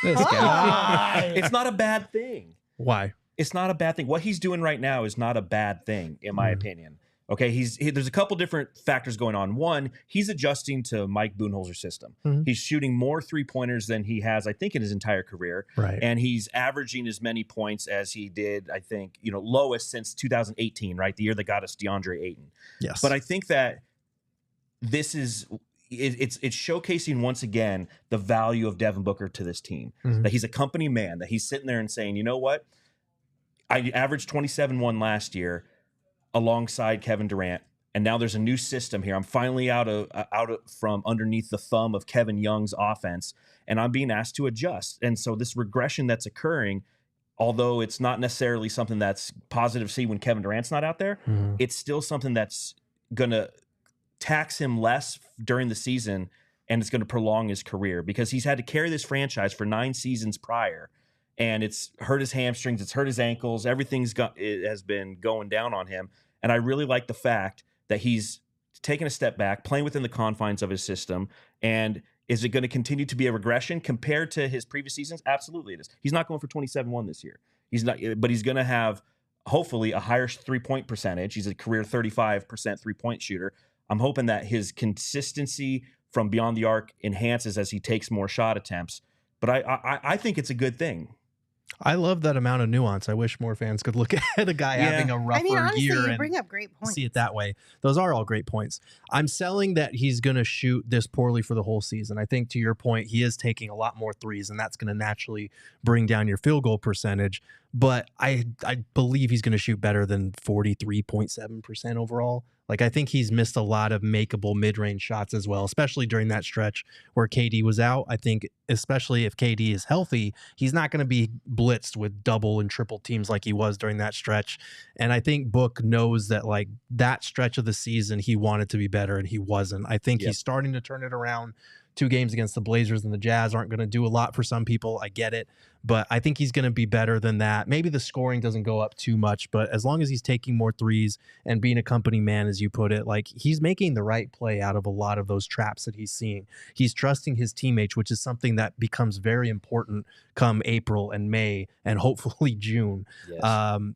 This guy. It's not a bad thing. Why? It's not a bad thing. What he's doing right now is not a bad thing, in my opinion. Okay, there's a couple different factors going on. One, he's adjusting to Mike Budenholzer's system. He's shooting more 3-pointers than he has, I think, in his entire career. Right. And he's averaging as many points as he did, I think, lowest since 2018, right? The year that got us DeAndre Ayton. Yes. But I think that this is it's showcasing once again the value of Devin Booker to this team. That he's a company man, that he's sitting there and saying, you know what? I averaged 27-1 last year alongside Kevin Durant, and now there's a new system here. I'm finally out from underneath the thumb of Kevin Young's offense, and I'm being asked to adjust. And so this regression that's occurring, although it's not necessarily something that's positive to see when Kevin Durant's not out there, it's still something that's going to tax him less during the season, and it's going to prolong his career because he's had to carry this franchise for 9 seasons prior, and it's hurt his hamstrings, it's hurt his ankles, it has been going down on him. And I really like the fact that he's taken a step back, playing within the confines of his system. And is it going to continue to be a regression compared to his previous seasons? Absolutely it is. He's not going for 27-1 this year. He's not, but he's going to have hopefully a higher 3-point percentage. He's a career 35% 3-point shooter. I'm hoping that his consistency from beyond the arc enhances as he takes more shot attempts. But I think it's a good thing. I love that amount of nuance. I wish more fans could look at a guy having a rougher honestly, year you bring up great points. See it that way. Those are all great points. I'm selling that he's going to shoot this poorly for the whole season. I think to your point, he is taking a lot more threes, and that's going to naturally bring down your field goal percentage. But I believe he's going to shoot better than 43.7% overall. Like, I think he's missed a lot of makeable mid-range shots as well, especially during that stretch where KD was out. I think especially if KD is healthy, he's not going to be blitzed with double and triple teams like he was during that stretch. And I think Book knows that, like, that stretch of the season, he wanted to be better and he wasn't. I think he's starting to turn it around. 2 games against the Blazers and the Jazz aren't going to do a lot for some people. I get it. But I think he's going to be better than that. Maybe the scoring doesn't go up too much, but as long as he's taking more threes and being a company man, as you put it, like, he's making the right play out of a lot of those traps that he's seeing. He's trusting his teammates, which is something that becomes very important come April and May and hopefully June. Yes.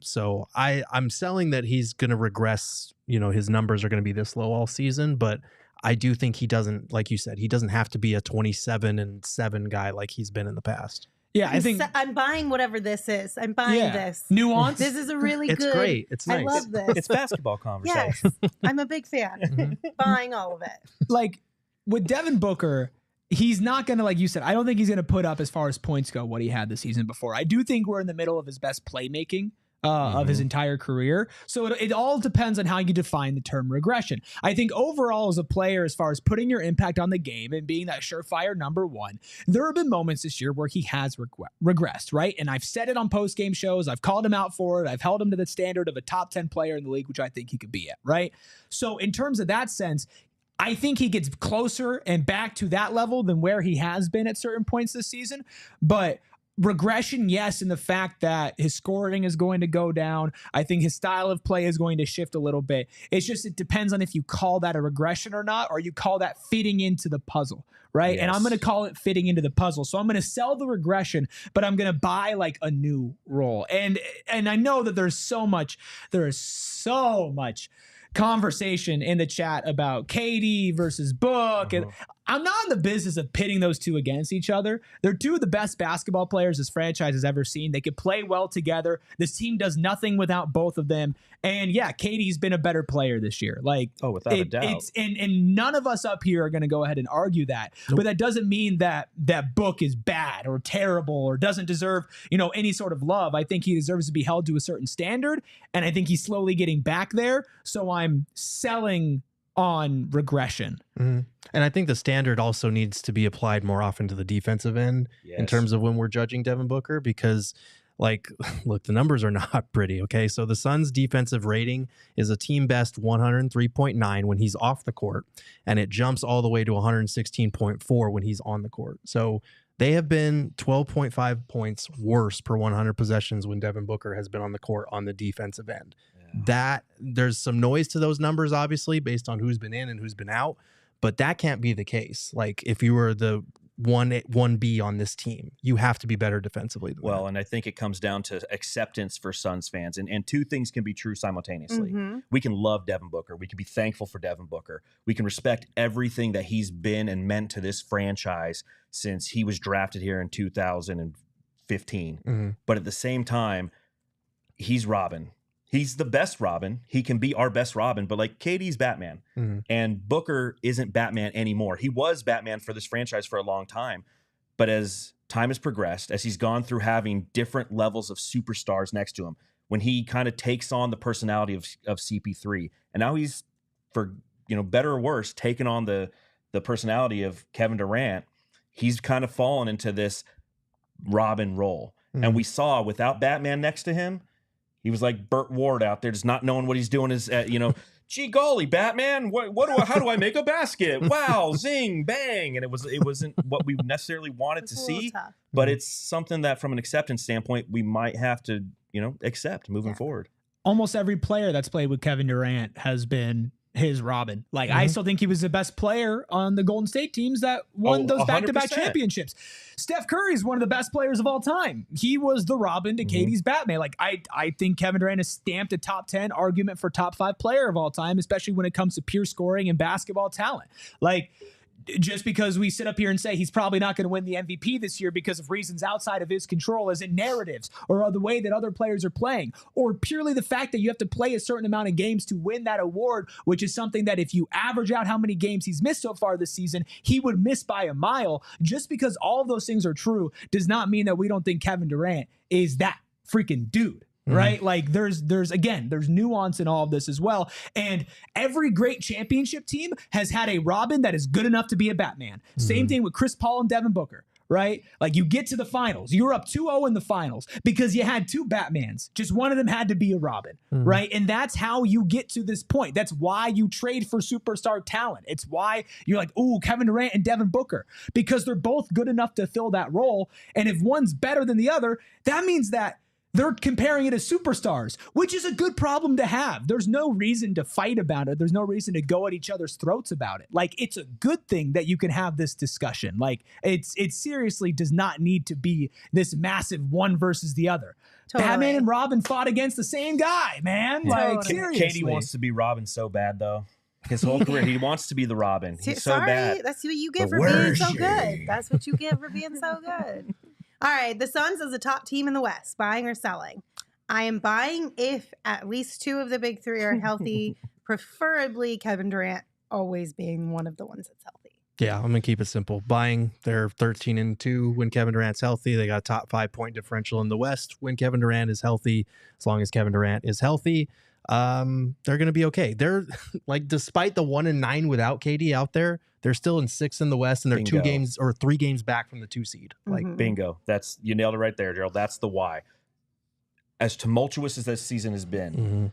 So I'm selling that he's going to regress. His numbers are going to be this low all season, but I do think he doesn't, like you said, he doesn't have to be a 27-7 guy like he's been in the past. Yeah, I think I'm buying whatever this is. I'm buying this. Nuance. This is a really good. It's great. It's nice. I love this. It's basketball conversation. Yes, I'm a big fan. Buying all of it. Like, with Devin Booker, he's not going to, like you said, I don't think he's going to put up, as far as points go, what he had the season before. I do think we're in the middle of his best playmaking of his entire career. So it all depends on how you define the term regression. I think overall as a player, as far as putting your impact on the game and being that surefire number one, there have been moments this year where he has regressed, right? And I've said it on post-game shows. I've called him out for it. I've held him to the standard of a top 10 player in the league, which I think he could be at, right? So in terms of that sense, I think he gets closer and back to that level than where he has been at certain points this season. But regression, yes, in the fact that his scoring is going to go down. I think his style of play is going to shift a little bit. It's just, it depends on if you call that a regression or not, or you call that fitting into the puzzle, right? Yes. And I'm going to call it fitting into the puzzle. So I'm going to sell the regression, but I'm going to buy like a new role. And I know that there is so much conversation in the chat about KD versus Book. And I'm not in the business of pitting those two against each other. They're two of the best basketball players this franchise has ever seen. They could play well together. This team does nothing without both of them. And yeah, KD's been a better player this year. Like, without a doubt. And none of us up here are going to go ahead and argue that. Nope. But that doesn't mean that Book is bad or terrible or doesn't deserve, any sort of love. I think he deserves to be held to a certain standard. And I think he's slowly getting back there. So I'm selling on regression. Mm-hmm. And I think the standard also needs to be applied more often to the defensive end in terms of when we're judging Devin Booker, because, like, look, the numbers are not pretty, okay? So the Suns' defensive rating is a team best 103.9 when he's off the court, and it jumps all the way to 116.4 when he's on the court. So they have been 12.5 points worse per 100 possessions when Devin Booker has been on the court on the defensive end. That there's some noise to those numbers, obviously, based on who's been in and who's been out, but that can't be the case. Like, if you were the 1B on this team. You have to be better defensively than that. And I think it comes down to acceptance for Suns fans. And two things can be true simultaneously. We can love Devin Booker. We can be thankful for Devin Booker. We can respect everything that he's been and meant to this franchise since he was drafted here in 2015. But at the same time, he's Robin. He's the best Robin. He can be our best Robin, but like KD's Batman. And Booker isn't Batman anymore. He was Batman for this franchise for a long time. But as time has progressed, as he's gone through having different levels of superstars next to him, when he kind of takes on the personality of CP3, and now he's, for better or worse, taken on the personality of Kevin Durant, he's kind of fallen into this Robin role. And we saw without Batman next to him, he was like Burt Ward out there, just not knowing what he's doing. Is gee golly, Batman, how do I make a basket? Wow, zing, bang, and it wasn't what we necessarily wanted to see. But it's something that, from an acceptance standpoint, we might have to accept moving forward. Almost every player that's played with Kevin Durant has been his Robin. Like, I still think he was the best player on the Golden State teams that won those back-to-back championships. Steph Curry is one of the best players of all time. He was the Robin to KD's Batman. Like, I think Kevin Durant has stamped a top 10 argument for top 5 player of all time, especially when it comes to pure scoring and basketball talent. Like, just because we sit up here and say he's probably not going to win the MVP this year because of reasons outside of his control, as in narratives or the way that other players are playing, or purely the fact that you have to play a certain amount of games to win that award, which is something that if you average out how many games he's missed so far this season, he would miss by a mile. Just because all of those things are true does not mean that we don't think Kevin Durant is that freaking dude. Right? Like there's nuance in all of this as well. And every great championship team has had a Robin that is good enough to be a Batman. Same thing with Chris Paul and Devin Booker, right? Like, you get to the finals, you're up 2-0 in the finals because you had 2 Batmans. Just one of them had to be a Robin, right? And that's how you get to this point. That's why you trade for superstar talent. It's why you're like, ooh, Kevin Durant and Devin Booker, because they're both good enough to fill that role. And if one's better than the other, that means that they're comparing it as superstars, which is a good problem to have. There's no reason to fight about it. There's no reason to go at each other's throats about it. Like, it's a good thing that you can have this discussion. Like, it seriously does not need to be this massive one versus the other. Totally. Batman and Robin fought against the same guy, man. Like, seriously. KD wants to be Robin so bad, though. His whole career, he wants to be the Robin. He's so bad. That's what you get for being so good. That's what you get for being so good. All right, the Suns as a top team in the West, buying or selling? I am buying if at least 2 of the big 3 are healthy, preferably Kevin Durant always being one of the ones that's healthy. Yeah, I'm going to keep it simple. Buying, they're 13-2 when Kevin Durant's healthy. They got a top 5 point differential in the West when Kevin Durant is healthy. As long as Kevin Durant is healthy, they're going to be okay. They're like, despite the 1-9 without KD out there, they're still in 6th in the West, and they're 2 games or 3 games back from the 2 seed. Like, bingo. You nailed it right there, Gerald. That's the why. As tumultuous as this season has been,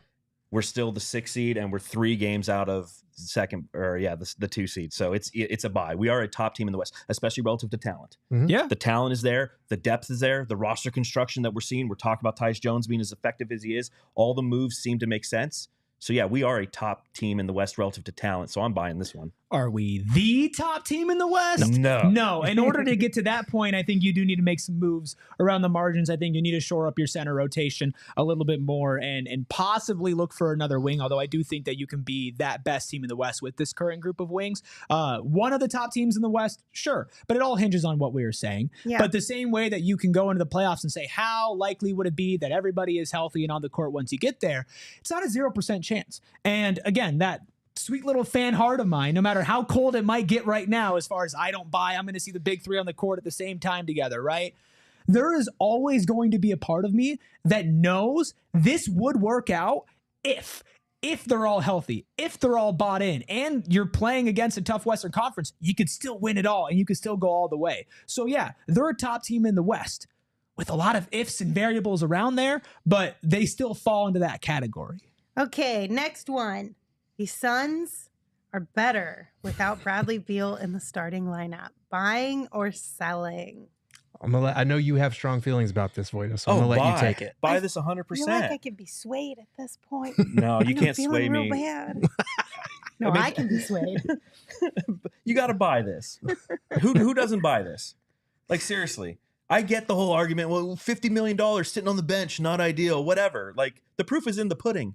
we're still the 6th seed, and we're 3 games out of the 2 seed. So it's a buy. We are a top team in the West, especially relative to talent. Yeah, the talent is there, the depth is there, the roster construction that we're seeing. We're talking about Tyus Jones being as effective as he is. All the moves seem to make sense. So yeah, we are a top team in the West relative to talent. So I'm buying this one. Are we the top team in the West? No. In order to get to that point, I think you do need to make some moves around the margins. I think you need to shore up your center rotation a little bit more and possibly look for another wing, although I do think that you can be that best team in the West with this current group of wings. One of the top teams in the West, sure, but it all hinges on what we were saying. Yeah. But the same way that you can go into the playoffs and say, how likely would it be that everybody is healthy and on the court once you get there? It's not a 0% chance. And again, that sweet little fan heart of mine, no matter how cold it might get right now, as far as I don't buy, I'm going to see the big 3 on the court at the same time together, right? There is always going to be a part of me that knows this would work out if they're all healthy, if they're all bought in, and you're playing against a tough Western Conference, you could still win it all and you could still go all the way. So yeah, they're a top team in the West with a lot of ifs and variables around there, but they still fall into that category. Okay, next one. The Suns are better without Bradley Beal in the starting lineup. Buying or selling? I know you have strong feelings about this, Voita, so I'm going to let you take it. Buy this 100%. I feel like I could be swayed at this point. No, you can't sway me. Real bad. No, I can be swayed. You got to buy this. Who doesn't buy this? Like, seriously. I get the whole argument, well, $50 million sitting on the bench, not ideal, whatever. Like, the proof is in the pudding.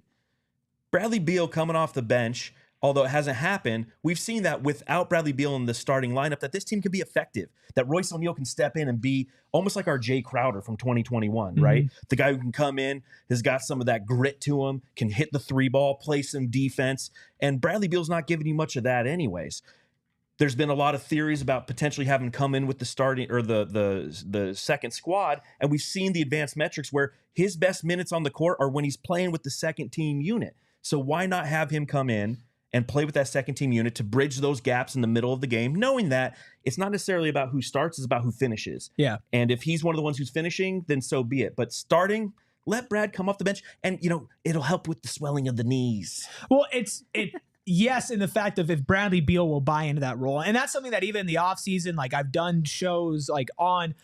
Bradley Beal coming off the bench, although it hasn't happened, we've seen that without Bradley Beal in the starting lineup, that this team can be effective, that Royce O'Neale can step in and be almost like our Jay Crowder from 2021, right? The guy who can come in, has got some of that grit to him, can hit the three ball, play some defense, and Bradley Beal's not giving you much of that anyways. There's been a lot of theories about potentially having come in with the starting or the second squad, and we've seen the advanced metrics where his best minutes on the court are when he's playing with the second team unit. So why not have him come in and play with that second team unit to bridge those gaps in the middle of the game, knowing that it's not necessarily about who starts, it's about who finishes. Yeah. And if he's one of the ones who's finishing, then so be it. But starting, let Brad come off the bench, and it'll help with the swelling of the knees. Well, yes, in the fact of if Bradley Beal will buy into that role. And that's something that even in the offseason, like I've done shows like on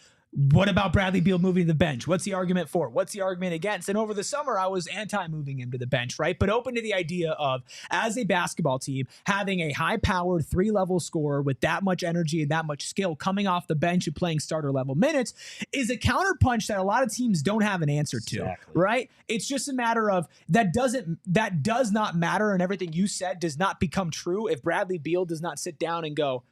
what about Bradley Beal moving to the bench? What's the argument for? What's the argument against? And over the summer, I was anti-moving him to the bench, right? But open to the idea of, as a basketball team, having a high-powered 3-level scorer with that much energy and that much skill coming off the bench and playing starter-level minutes is a counterpunch that a lot of teams don't have an answer to, right? It's just a matter of that does not matter, and everything you said does not become true if Bradley Beal does not sit down and go,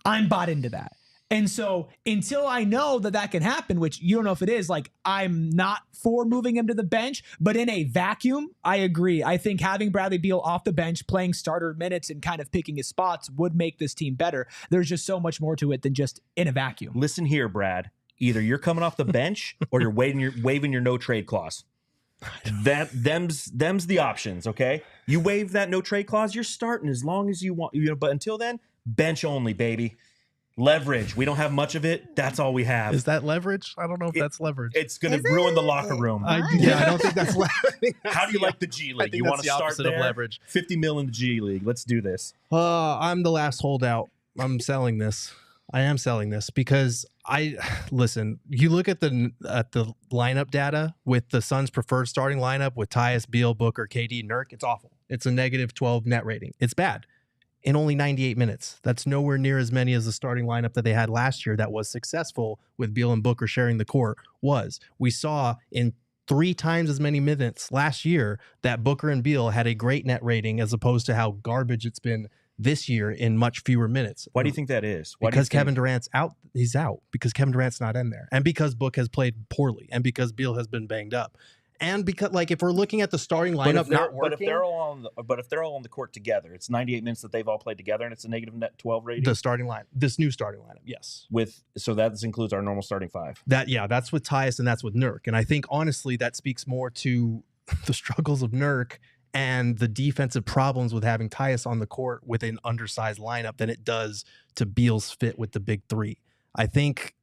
I'm bought into that. And so until I know that can happen, which you don't know if it is, like I'm not for moving him to the bench, but in a vacuum, I agree. I think having Bradley Beal off the bench, playing starter minutes and kind of picking his spots would make this team better. There's just so much more to it than just in a vacuum. Listen here, Brad. Either you're coming off the bench or you're waiving your no trade clause. Them's the options, okay? You waive that no trade clause, you're starting as long as you want. But until then, bench only, baby. Leverage. We don't have much of it. That's all we have. Is that leverage? I don't know if that's leverage. It's going to ruin the locker room. I don't think that's leverage. How do you like the G League? You want to start there? Of leverage. $50 million in the G League. Let's do this. I'm the last holdout. I'm selling this. I am selling this because listen. You look at the lineup data with the Suns' preferred starting lineup with Tyus, Beal, Booker, KD, Nurk. It's awful. It's a -12 net rating. It's bad. In only 98 minutes. That's nowhere near as many as the starting lineup that they had last year that was successful with Beal and Booker sharing the court was. We saw in 3 times as many minutes last year that Booker and Beal had a great net rating as opposed to how garbage it's been this year in much fewer minutes. Why do you think that is? Because Kevin Durant's out. He's out because Kevin Durant's not in there. And because Book has played poorly and because Beal has been banged up. And because, like, if we're looking at the starting lineup not working, but if they're all on the court together, it's 98 minutes that they've all played together, and it's a -12 rating. This new starting lineup, yes. So that includes our normal starting 5. That's with Tyus and that's with Nurk, and I think honestly that speaks more to the struggles of Nurk and the defensive problems with having Tyus on the court with an undersized lineup than it does to Beal's fit with the big 3. I think,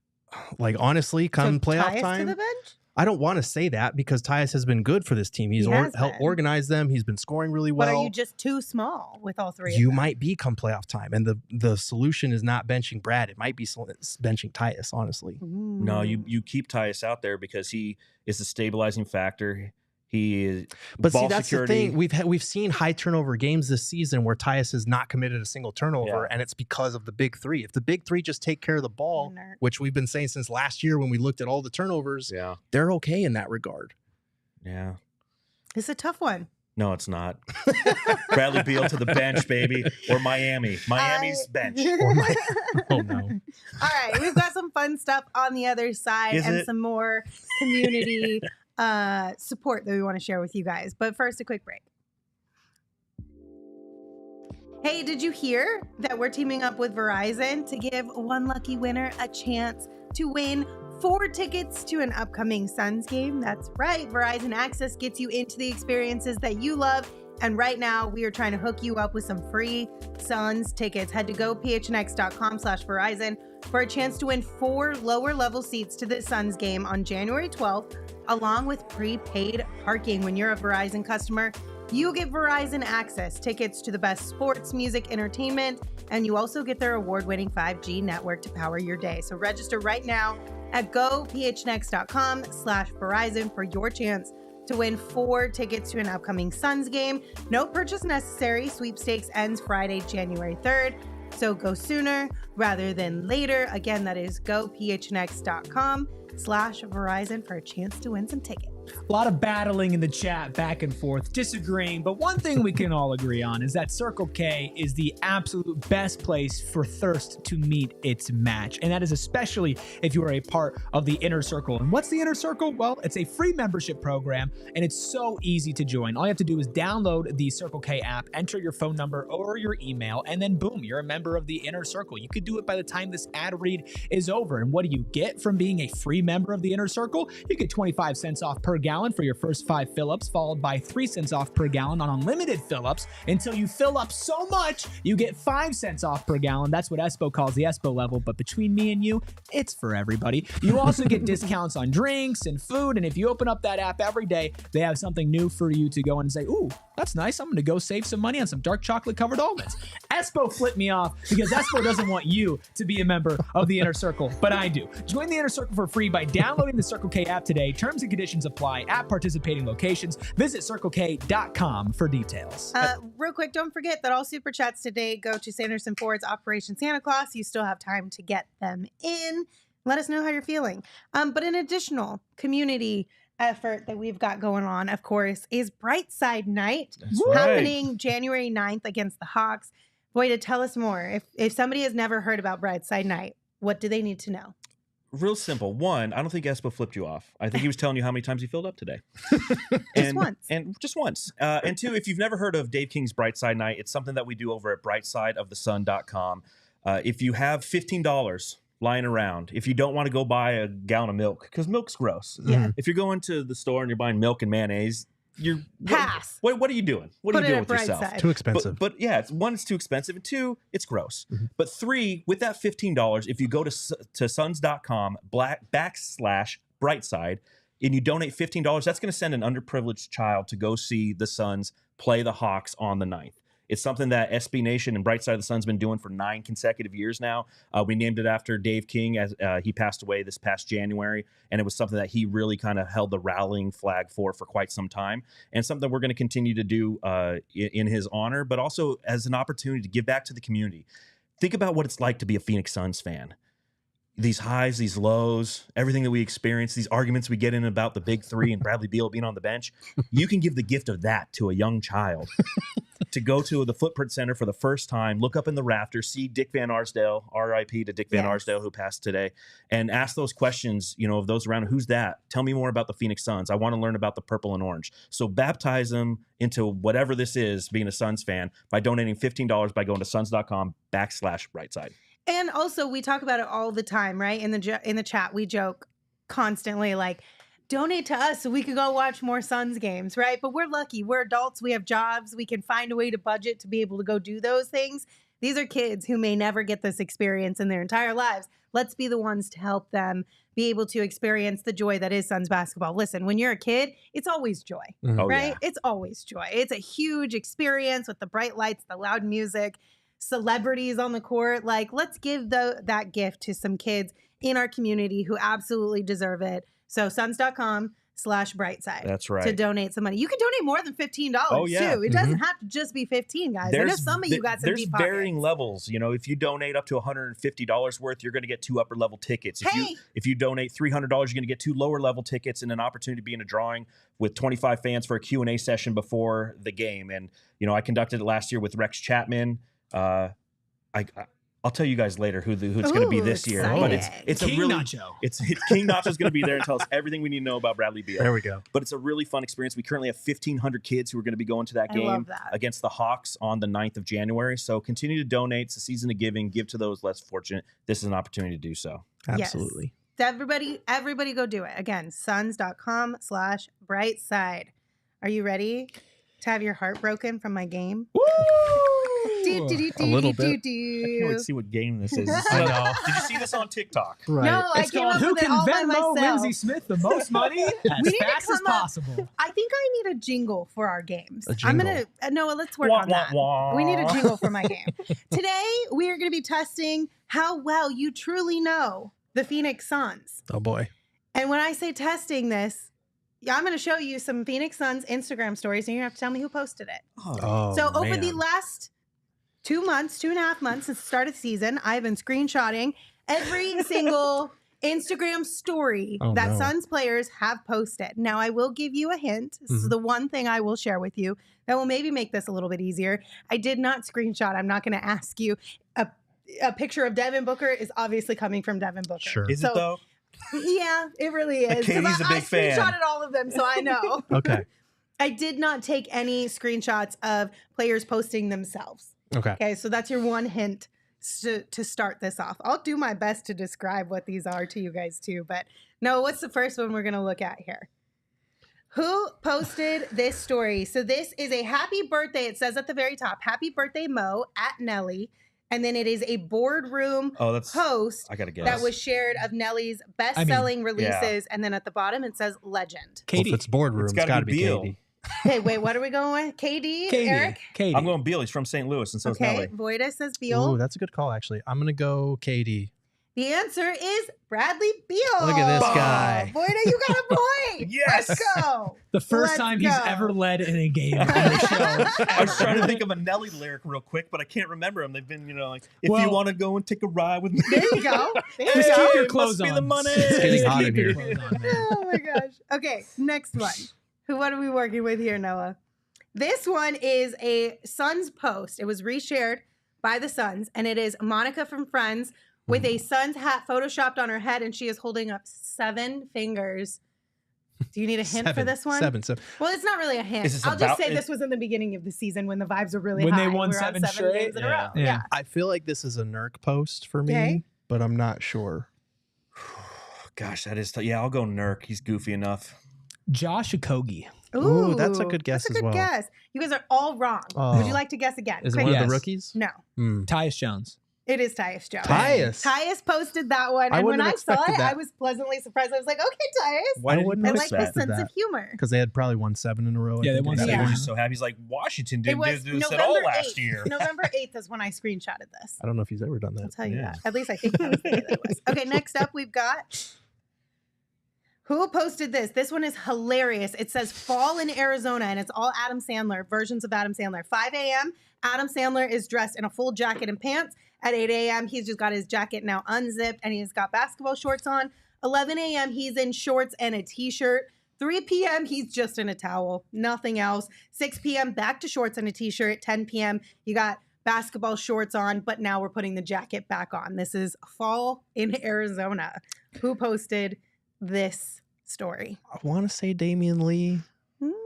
like, honestly, come playoff Tyus time, to the bench? I don't want to say that because Tyus has been good for this team. He's helped organize them. He's been scoring really well. But are you just too small with all 3 of them? You might be come playoff time. And the solution is not benching Brad. It might be benching Tyus, honestly. No, you keep Tyus out there because he is a stabilizing factor. He is ball that's security. The thing. We've seen high turnover games this season where Tyus has not committed a single turnover, and it's because of the big 3. If the big 3 just take care of the ball, which we've been saying since last year when we looked at all the turnovers, they're okay in that regard. Yeah. It's a tough one. No, it's not. Bradley Beal to the bench, baby, or Miami. Miami's bench. Oh, no. All right, we've got some fun stuff on the other side some more community support that we want to share with you guys. But first, a quick break. Hey, did you hear that we're teaming up with Verizon to give one lucky winner a chance to win 4 tickets to an upcoming Suns game? That's right. Verizon Access gets you into the experiences that you love. And right now, we are trying to hook you up with some free Suns tickets. Head to gophnx.com/Verizon for a chance to win 4 lower level seats to the Suns game on January 12th, along with prepaid parking. When you're a Verizon customer, you get Verizon Access tickets to the best sports, music, entertainment, and you also get their award-winning 5G network to power your day. So register right now at gophnx.com/Verizon for your chance to win 4 tickets to an upcoming Suns game. No purchase necessary. Sweepstakes ends Friday, January 3rd. So go sooner rather than later. Again, that is gophnx.com/Verizon for a chance to win some tickets. A lot of battling in the chat, back and forth, disagreeing. But one thing we can all agree on is that Circle K is the absolute best place for thirst to meet its match. And that is especially if you are a part of the Inner Circle. And what's the Inner Circle? Well, it's a free membership program, and it's so easy to join. All you have to do is download the Circle K app, enter your phone number or your email, and then boom, you're a member of the Inner Circle. You could do it by the time this ad read is over. And what do you get from being a free member of the Inner Circle? You get 25 cents off per gallon for your first 5 fill-ups, followed by 3 cents off per gallon on unlimited fill-ups. Until you fill up so much, you get 5 cents off per gallon. That's what Espo calls the Espo level, but between me and you, it's for everybody. You also get discounts on drinks and food, and if you open up that app every day, they have something new for you to go and say, ooh, that's nice. I'm going to go save some money on some dark chocolate-covered almonds. Espo flipped me off because Espo doesn't want you to be a member of the Inner Circle, but I do. Join the Inner Circle for free by downloading the Circle K app today. Terms and conditions apply at participating locations. Visit CircleK.com for details. Real quick, don't forget that all Super Chats today go to Sanderson Ford's Operation Santa Claus. You still have time to get them in. Let us know how you're feeling. But an additional community effort that we've got going on, of course, is Brightside Night. Happening January 9th against the Hawks. Voita, tell us more. If somebody has never heard about Brightside Night, what do they need to know? Real simple. One, I don't think Espo flipped you off. I think he was telling you how many times he filled up today. Just once. And just once. And two, if you've never heard of Dave King's Brightside Night, it's something that we do over at brightsideofthesun.com. If you have $15 lying around, if you don't want to go buy a gallon of milk, because milk's gross. Yeah. If you're going to the store and you're buying milk and mayonnaise, you're pass. What are you doing? What are you doing with yourself? Side. Too expensive. But yeah, it's too expensive, and 2, it's gross. But 3, with that $15, if you go to suns.com /brightside and you donate $15, that's going to send an underprivileged child to go see the Suns play the Hawks on the 9th. It's something that SB Nation and Brightside of the Sun's been doing for 9 consecutive years now. We named it after Dave King as he passed away this past January, and it was something that he really kind of held the rallying flag for quite some time, and something we're going to continue to do in his honor, but also as an opportunity to give back to the community. Think about what it's like to be a Phoenix Suns fan. These highs, these lows, everything that we experience, these arguments we get in about the big 3 and Bradley Beal being on the bench. You can give the gift of that to a young child to go to the Footprint Center for the first time, look up in the rafters, see Dick Van Arsdale, R.I.P. to Dick Van Arsdale, who passed today, and ask those questions, of those around. Who's that? Tell me more about the Phoenix Suns. I want to learn about the purple and orange. So baptize them into whatever this is, being a Suns fan, by donating $15 by going to suns.com /brightside. And also, we talk about it all the time, right? In the chat, we joke constantly, like, donate to us so we could go watch more Suns games, right? But we're lucky. We're adults. We have jobs. We can find a way to budget to be able to go do those things. These are kids who may never get this experience in their entire lives. Let's be the ones to help them be able to experience the joy that is Suns basketball. Listen, when you're a kid, it's always joy, right? Yeah. It's always joy. It's a huge experience with the bright lights, the loud music, celebrities on the court. Like, let's give that gift to some kids in our community who absolutely deserve it. So suns.com /brightside. That's right. To donate some money. You can donate more than $15 too. It doesn't have to just be $15, guys. I know some of you got some deep pockets. There's varying levels. If you donate up to $150 worth, you're going to get 2 upper level tickets. If you donate $300, you're going to get 2 lower level tickets and an opportunity to be in a drawing with 25 fans for a Q&A session before the game. And I conducted it last year with Rex Chapman. I'll tell you guys later who it's going to be this year. But it's King a really Nacho. It's King Nacho's going to be there and tell us everything we need to know about Bradley Beal. There we go. But it's a really fun experience. We currently have 1,500 kids who are going to be going to that game against the Hawks on the 9th of January. So continue to donate. It's a season of giving. Give to those less fortunate. This is an opportunity to do so. Absolutely. Yes. Everybody go do it. Again, suns.com /brightside. Are you ready to have your heart broken from my game? Woo! A little bit. I can't wait to see what game this is. I know. Did you see this on TikTok? Right. No, It's called Who Can Venmo Lindsey Smith the most money as fast as possible. I think I need a jingle for our games. A jingle. Noah, let's work on that. We need a jingle for my game. Today, we are going to be testing how well you truly know the Phoenix Suns. Oh, boy. And when I say testing this, I'm going to show you some Phoenix Suns Instagram stories, and you have to tell me who posted it. So over the last 2.5 months since the start of the season, I've been screenshotting every single Instagram story that Suns players have posted. Now, I will give you a hint. This is the one thing I will share with you that will maybe make this a little bit easier. I did not screenshot. I'm not going to ask you. A picture of Devin Booker is obviously coming from Devin Booker. Sure. Is it though? Yeah, it really is. Katie's a big fan. I screenshotted all of them, so I know. Okay. I did not take any screenshots of players posting themselves. Okay, so that's your one hint to start this off. I'll do my best to describe what these are to you guys too, but no, what's the first one we're going to look at here? Who posted this story? So this is a happy birthday. It says at the very top, happy birthday, Mo, at Nelly. And then it is a boardroom post I gotta guess. that was shared of Nelly's best-selling releases. And then at the bottom, it says legend. Katie. Well, if it's boardroom, it's got to be Katie. Hey, wait, what are we going with? KD? Eric? Katie. I'm going Beal. He's from St. Louis, and so is Nelly. Voita says Beal. Ooh, that's a good call, actually. I'm going to go KD. The answer is Bradley Beal. Look at this guy. Voita, you got a point. Yes. Let's go. The first time he's ever led in a game on the show. I was trying to think of a Nelly lyric real quick, but I can't remember them. They've been, like, if you want to go and take a ride with me. There you go. Just keep your clothes on. Must be the money. It's getting hot in here. Oh, my gosh. Okay, next one. What are we working with here, Noah? This one is a Suns post. It was reshared by the Suns, and it is Monica from Friends with a Suns hat photoshopped on her head, and she is holding up 7 fingers. Do you need a hint for this one? Seven. Well, it's not really a hint. I'll just say this was in the beginning of the season when the vibes were really high. When they won we were on 7 straight games in a row. Yeah. I feel like this is a Nurk post for me, but I'm not sure. Gosh, that is yeah, I'll go Nurk. He's goofy enough. Josh Okogie. Ooh, that's a good guess as well. That's a good guess. You guys are all wrong. Would you like to guess again? Is it one of the rookies? No. Tyus Jones. It is Tyus Jones. Tyus posted that one, and when I saw it, I was pleasantly surprised. I was like, "Okay, Tyus." Why wouldn't I like the sense of humor? Because they had probably won 7 in a row. Yeah, they won 7. He was just so happy. He's like, Washington didn't do this at all last year. November 8th is when I screenshotted this. I don't know if he's ever done that. I'll tell you that. At least I think that was the day that it was. Okay, next up we've got. Who posted this? This one is hilarious. It says fall in Arizona, and it's all Adam Sandler, versions of Adam Sandler. 5 a.m., Adam Sandler is dressed in a full jacket and pants. At 8 a.m., he's just got his jacket now unzipped, and he's got basketball shorts on. 11 a.m., he's in shorts and a T-shirt. 3 p.m., he's just in a towel, nothing else. 6 p.m., back to shorts and a T-shirt. 10 p.m., you got basketball shorts on, but now we're putting the jacket back on. This is fall in Arizona. Who posted this story? I want to say Damian Lee,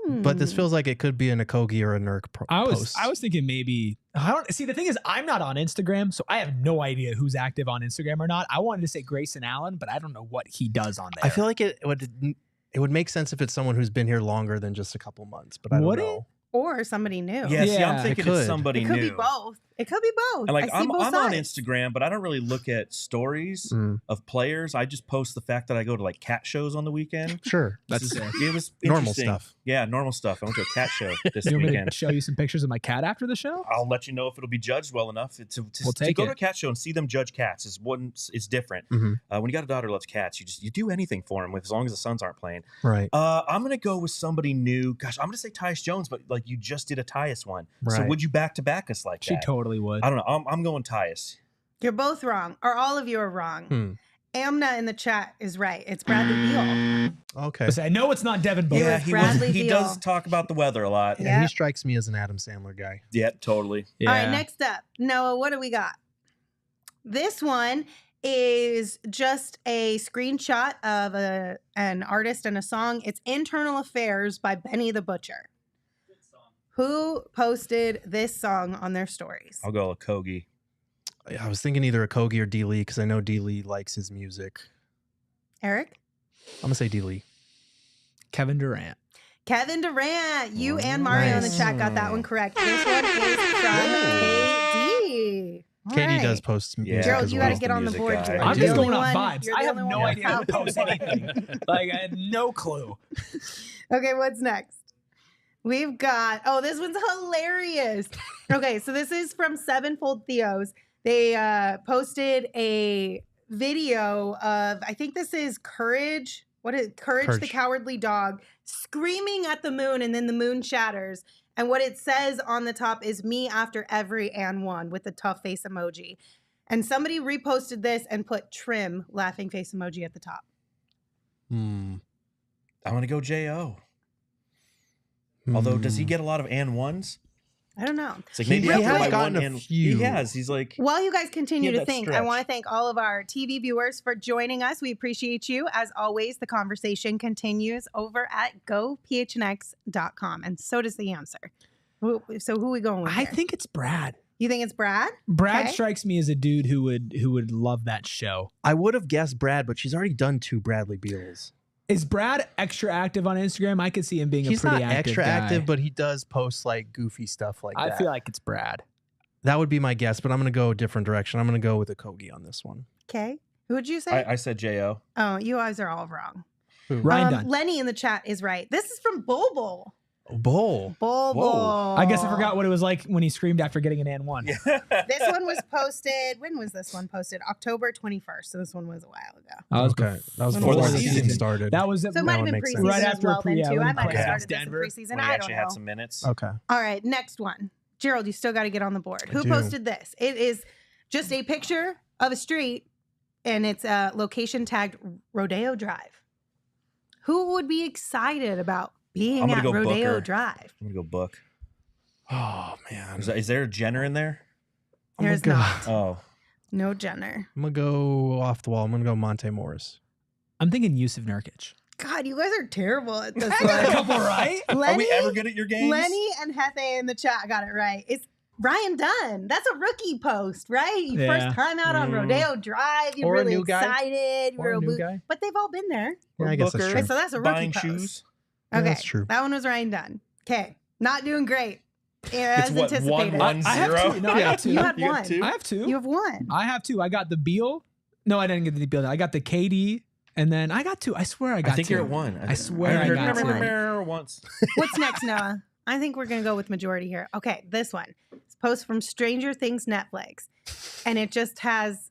but this feels like it could be an Okogie or a Nurk post. I was thinking maybe. I don't see. The thing is, I'm not on Instagram, so I have no idea who's active on Instagram or not. I wanted to say Grayson Allen, but I don't know what he does on there. I feel like it would make sense if it's someone who's been here longer than just a couple months, but I don't know. Or somebody new. Yeah, see, I'm thinking it's somebody new. It could be both. It could be both. And like I'm on Instagram, but I don't really look at stories of players. I just post the fact that I go to like cat shows on the weekend. Sure, it was normal stuff. Yeah, normal stuff. I went to a cat show this you want weekend. Me to show you some pictures of my cat after the show? I'll let you know if it'll be judged well enough to go to a cat show and see them judge cats. It's different. When you got a daughter who loves cats, you do anything for them as long as the Suns aren't playing. Right. I'm gonna go with somebody new. Gosh, I'm gonna say Tyus Jones, but like you just did a Tyus one. Right. So would you back to back us like that? She totally would. I don't know. I'm going Tyus. You're both wrong, or all of you are wrong. Amna in the chat is right. It's Bradley Beal. Okay. Listen, I know it's not Devin Booker. Yeah, he does talk about the weather a lot. Yeah, he strikes me as an Adam Sandler guy. Yeah, totally. Yeah. All right, next up, Noah, what do we got? This one is just a screenshot of an artist and a song. It's Internal Affairs by Benny the Butcher. Who posted this song on their stories? I'll go Okogie. I was thinking either Okogie or D. Lee because I know D. Lee likes his music. Eric? I'm going to say D. Lee. Kevin Durant. Kevin Durant. You and Mario in the chat got that one correct. This one is from KD. KD does post music. Gerald, you got to get on the board here. I'm just going off vibes. I have no idea who posts anything. Like, I had no clue. Okay, what's next? We've got, this one's hilarious. Okay, so this is from Sevenfold Theos. They posted a video of, I think this is Courage What is Courage the Cowardly Dog screaming at the moon, and then the moon shatters. And what it says on the top is me after every and one with the tough face emoji. And somebody reposted this and put trim laughing face emoji at the top. I'm going to go J.O. Although, does he get a lot of and ones? I don't know. It's like maybe he after has my gotten one a and few. he has. He's like, while you guys continue to think, I stretch. want to thank all of our TV viewers for joining us. We appreciate you. As always, the conversation continues over at gophnx.com. And so does the answer. So who are we going with I here? think it's Brad. You think it's Brad? Brad Okay. strikes me as a dude who would love that show. I would have guessed Brad, but she's already done 2 Bradley Beals. Is Brad extra active on Instagram? I could see him being He's a pretty not active extra guy. active, but he does post like goofy stuff like that. I feel like it's Brad. That would be my guess, but I'm going to go a different direction. I'm going to go with a Kogi on this one. Okay. Who would you say? I said J.O. Oh, you guys are all wrong. Ryan Dunn. Lenny in the chat is right. This is from Bobo. Bull. Bobo. I guess I forgot what it was like when he screamed after getting an and one. This one was posted. When was this one posted? October 21st. So this one was a while ago. That was Okay. That was before before the the season season started. That was So it might have one been makes preseason sense. Right as after well then yeah, too. when I might have Denver. started this in Denver. preseason. when he I don't actually know. had some minutes. Okay. All right, next one. Gerald, you still got to get on the board. Who do. posted this? It is just a picture of a street, and it's a location tagged Rodeo Drive. Who would be excited about being I'm gonna at go Rodeo Booker. Drive? I'm going to go Book. Oh, man. Is there a Jenner in there? There's gonna- not. Oh. No Jenner. I'm going to go off the wall. I'm going to go Monte Morris. I'm thinking Yusuf Nurkic. God, you guys are terrible at this I got a one. couple right. Lenny, Are we ever good at your games? Lenny and Hefe in the chat got it right. It's Ryan Dunn. That's a rookie post, right? You Yeah. first time out on Rodeo Drive. You're Or a really new guy. excited. Or a You're new guy. But they've all been there. Yeah, I guess Booker that's Okay, true. so that's a rookie Buying post. shoes. Yeah, Okay, that's true. that one was Ryan Dunn. Okay, not doing great. As It's what, anticipated. 1-1-0? I have two. No, I have two. You had You got one. two? I have two. You have one. I have two. I got the Beal. No, I didn't get the Beal. I got the KD, and then I got two. I swear I got two. I think you're at one. I swear I heard got remember two. once. What's next, Noah? I think we're going to go with majority here. Okay, this one. It's a post from Stranger Things Netflix, and it just has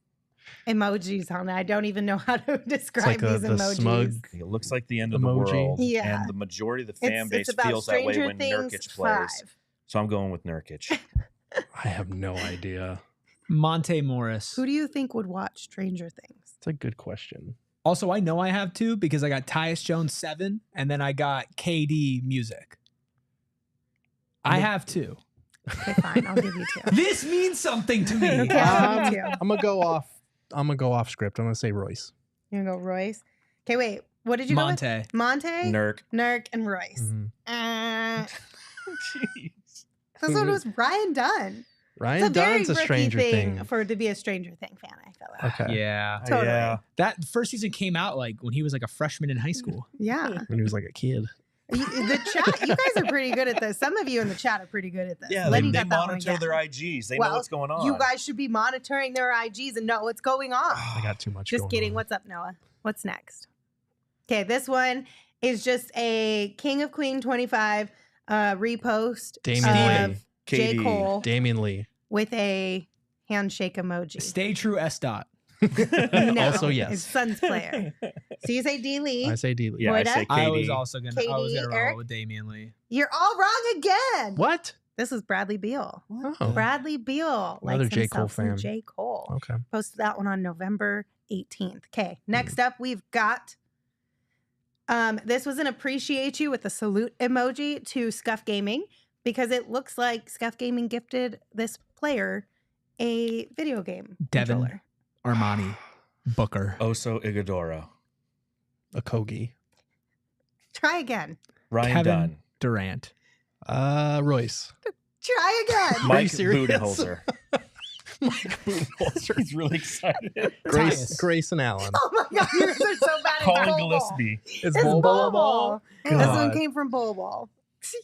emojis on it. I don't even know how to describe these the emojis. smug. It looks like the end of Emoji. the world. Yeah. And the majority of the fan base it's about feels that way Stranger when Things Nurkic plays. 5. So I'm going with Nurkic. I have no idea. Monte Morris. Who do you think would watch Stranger Things? It's a good question. Also, I know I have two because I got Tyus Jones 7, and then I got KD music. I have two. Okay, fine. I'll give you two. This means something to me. Okay, I'll give you two. I'm gonna go off. I'm gonna go off script. I'm gonna say Royce. You're going to go Royce. Okay, wait. What did you Monte. go with? Monte, Nurk. Nurk, and Royce. Mhm. Jeez. This one was Ryan Dunn. Ryan It's a very Dunn's a rookie Stranger thing Thing. for to be a Stranger Thing fan. I feel like. Okay. Yeah. Totally. Yeah. That first season came out like when he was like a freshman in high school. Yeah. When he was like a kid. The chat, you guys are pretty good at this. Some of you in the chat are pretty good at this. Yeah, they Lenny got that one monitor again. their IGs. They Well, know what's going on. You guys should be monitoring their IGs and know what's going on. I got too much. Just going kidding. on. What's up, Noah? What's next? Okay, this one is just a King of Queen 25 repost Damian of Lee. J. KD. Cole Damian Lee. with a handshake emoji. Stay true, S. Dot. No, Also, yes. It's Suns player. So you say D. Lee. I say D. Lee. Yeah, I Voita? say I KD. was also gonna. I was KD, gonna Eric? roll with Damian Lee. You're all wrong again. What? This is Bradley Beal. Oh. Bradley Beal. Another likes J. Cole himself some fan. J. Cole. Okay. Posted that one on November 18th. Okay, next up we've got this was an appreciate you with a salute emoji to Scuff Gaming because it looks like Scuff Gaming gifted this player a video game Devin controller. Armani Booker. Oso Ighodaro. A Kogi. Try again. Ryan Kevin Dunn. Durant. Royce. Try again. Mike serious? Budenholzer. Mike Budenholzer. He's really excited. Tyus. Grayson Allen. Oh my god, you guys are so bad at Colin Bowl Ball. Gillespie. It's It's Bol Bowl Bol. Ball. This one God. came from Bowl Ball.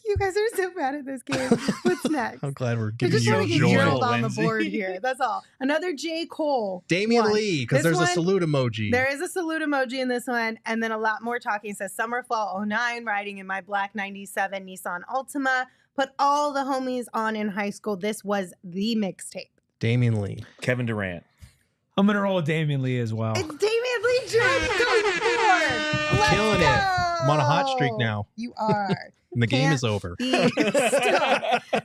You guys are so bad at this game. What's next? I'm glad we're We're giving just you trying to get joy. Gerald on the Lindsay. board here. That's all. Another J. Cole. Damian one. Lee, because This there's a one- salute emoji. There is a salute emoji in this one, and then a lot more talking. It says, Summer Fall 09, riding in my black 97 Nissan Altima. Put all the homies on in high school. This was the mixtape. Damian Lee. Kevin Durant. I'm gonna roll with Damian Lee as well. It's Damian Lee Jones going forward. Let's killing it. I'm on a hot streak now. You are. And the game is over.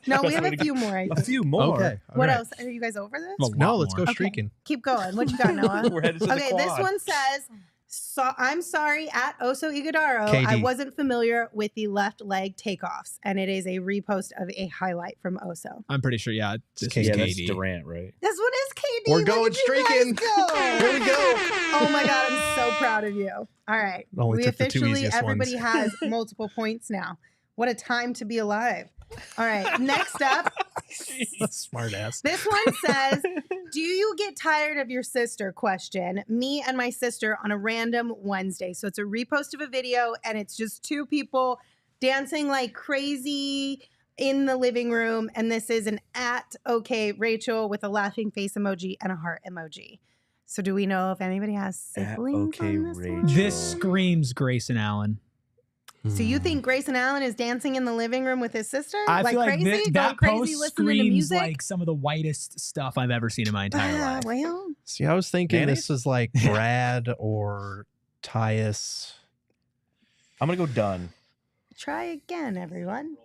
No, we have a few more. A few more. Okay. What else? Are you guys over this? No, let's go Okay. streaking. Keep going. What you got, Noah? We're headed to the Okay, quad. this one says, I'm sorry at Oso Iguodaro. KD. I wasn't familiar with the left leg takeoffs. And it is a repost of a highlight from Oso. I'm pretty sure, yeah. This KD. is Yeah, that's KD. Durant, right? This one is KD. We're Look going at you guys streaking. go. Here we go. Oh my God, I'm so proud of you. All right. Only We took the two officially, easiest everybody ones. has multiple points now. What a time to be alive. All right. Next up, Smart ass. this one says, do you get tired of your sister? Question. Me and my sister on a random Wednesday. So it's a repost of a video and it's just two people dancing like crazy in the living room. And this is an @OKRachel with a laughing face emoji and a heart emoji. So do we know if anybody has siblings on this one? This screams Grayson Allen. So you think Grayson Allen is dancing in the living room with his sister? I like feel like crazy? that Going post crazy listening to screams music? like some of the whitest stuff I've ever seen in my entire life. Well, See, I was thinking Mayonnaise? this is like Brad or Tyus. I'm going to go Dunn. try again, everyone.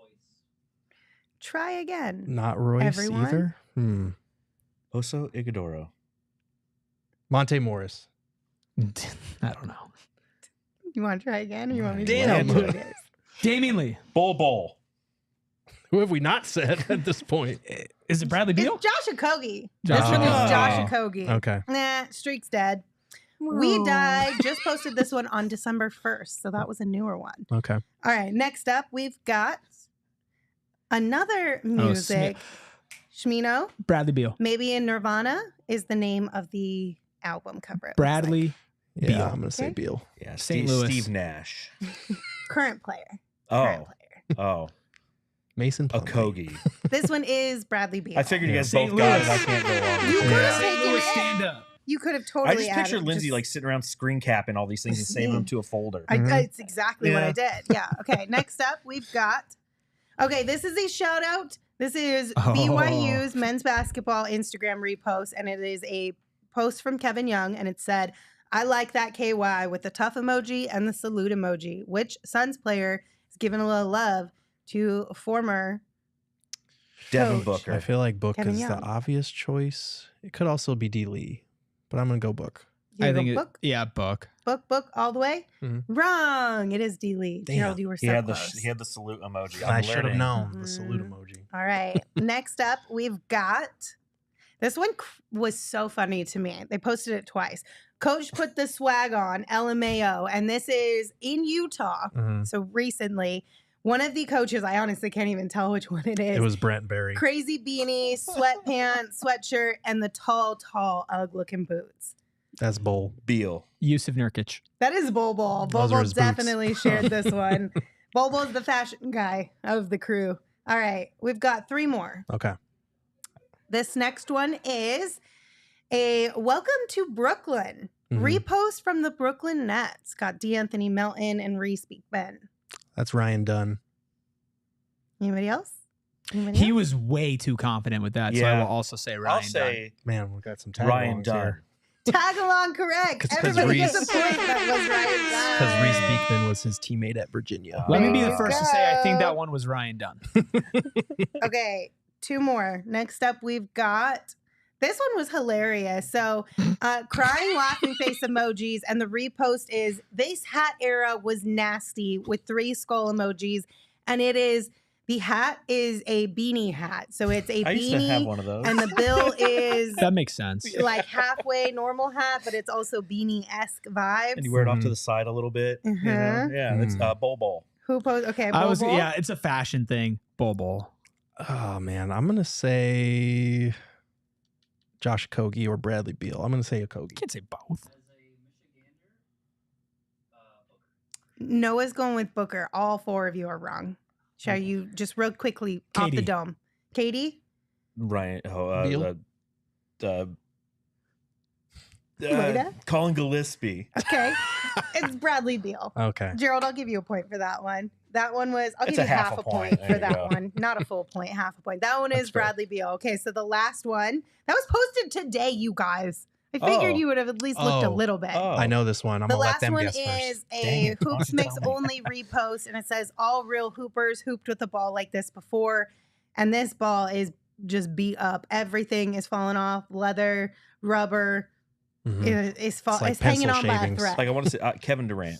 Try again. Not Royce Everyone? either. Oso Iguodaro. Monte Morris. I don't know. You want to try again, or you want me to Damn. tell you who it is? Damian Lee. Bol. Who have we not said at this point? Is it Bradley Beal? It's Josh Okogie. This Josh one is Okogie. Josh Okogie. Okay. Nah, streak's dead. We Died just posted this one on December 1st, so that was a newer one. Okay. All right, next up, we've got another music. Shmino, Bradley Beal. Maybe in Nirvana is the name of the album cover. it looks Bradley. Yeah, Beal. I'm going to say Okay. Beal. Yeah, St. Louis. Steve Nash. like. Current player. Current Oh. player. Oh. Mason A Plumlee. Kogi. This one is Bradley Beal. I figured you guys St. both got it. Louis. I can't go wrong. You with could it. have St. taken Louis, it. stand up. You could have I totally just pictured added Lindsay just- like sitting around screen capping all these things and saving them to a folder. It's exactly what Yeah. I did. Yeah. Okay. Next up, we've got. Okay, this is a shout out. This is BYU's men's basketball Instagram repost, and it is a post from Kevin Young, and it said, "I like that KY with the tough emoji and the salute emoji." Which Suns player is giving a little love to former Devin Coach. Booker. I feel like Book Kevin is Young. the obvious choice. It could also be D. Lee, but I'm going to go Book. You I go think it, book, yeah, book. book all the way. Mhm. Wrong. It is D. Lee. Damn. Gerald, you were He so had close. the salute emoji. I I'm should have learning. known the salute Mhm. emoji. All right. Next up, we've got this one was so funny to me. They posted it twice. Coach put the swag on, LMAO, and this is in Utah. Mhm. So recently, one of the coaches, I honestly can't even tell which one it is. It was Brent Berry. Crazy beanie, sweatpants, sweatshirt, and the tall, Ugg-looking boots. That's Bull. Beal. Yusuf Nurkic. That is Bobo. Those are Bobo his boots. definitely shared this one. Bobo's the fashion guy of the crew. All right, we've got three more. Okay. This next one is a welcome to Brooklyn. Mhm. Repost from the Brooklyn Nets. Got D'Anthony Melton and Reese Big Ben. That's Ryan Dunn. Anybody else? Anybody He else? was way too confident with that, so I Yeah. will also say Ryan I'll say Man, we got some tag Ryan alongs Dunn. here. Tag along correct. 'Cause Everybody gets a Reese- point. That was Ryan Because Dunn. Reese Beekman was his teammate at Virginia. Let me be There the you first to say I think go. that one was Ryan Dunn. Okay, two more. Next up, we've got. This one was hilarious. So, crying, laughing face emojis, and the repost is this hat era was nasty with 3 skull emojis, and it is the hat is a beanie hat, so it's a I used to have beanie, one of those. and the bill is That makes sense. like halfway normal hat, but it's also beanie esque vibes. And you wear it off to Mhm. the side a little bit. You know? Mhm. Yeah, it's Bol. Who posed? Okay, I was Bobo. yeah, it's a fashion thing. Bowl. Oh, man. I'm going to say Josh Okogie or Bradley Beal. I'm going to say Okogie. Can't say both. Noah's going with Booker. All 4 of you are wrong. Shall you just real quickly off the Katie. dome? Katie? Ryan. Beal? Voita? Colin Gillespie. Okay. It's Bradley Beal. Okay. Gerald, I'll give you a point for that one. That one was, I'll It's give you a half a point There for you that go. one. Not a full point, half a point. That one That's is fair. Bradley Beal. Okay, so the last one, that was posted today, you guys. I figured you would have at least looked a little bit. I know this one. I'm The going to let last them one guess first. is a Hoops Mix only repost, and it says all real hoopers hooped with a ball like this before, and this ball is just beat up. Everything is falling off. Leather, rubber, it's hanging on by a thread. Like I want to say Kevin Durant.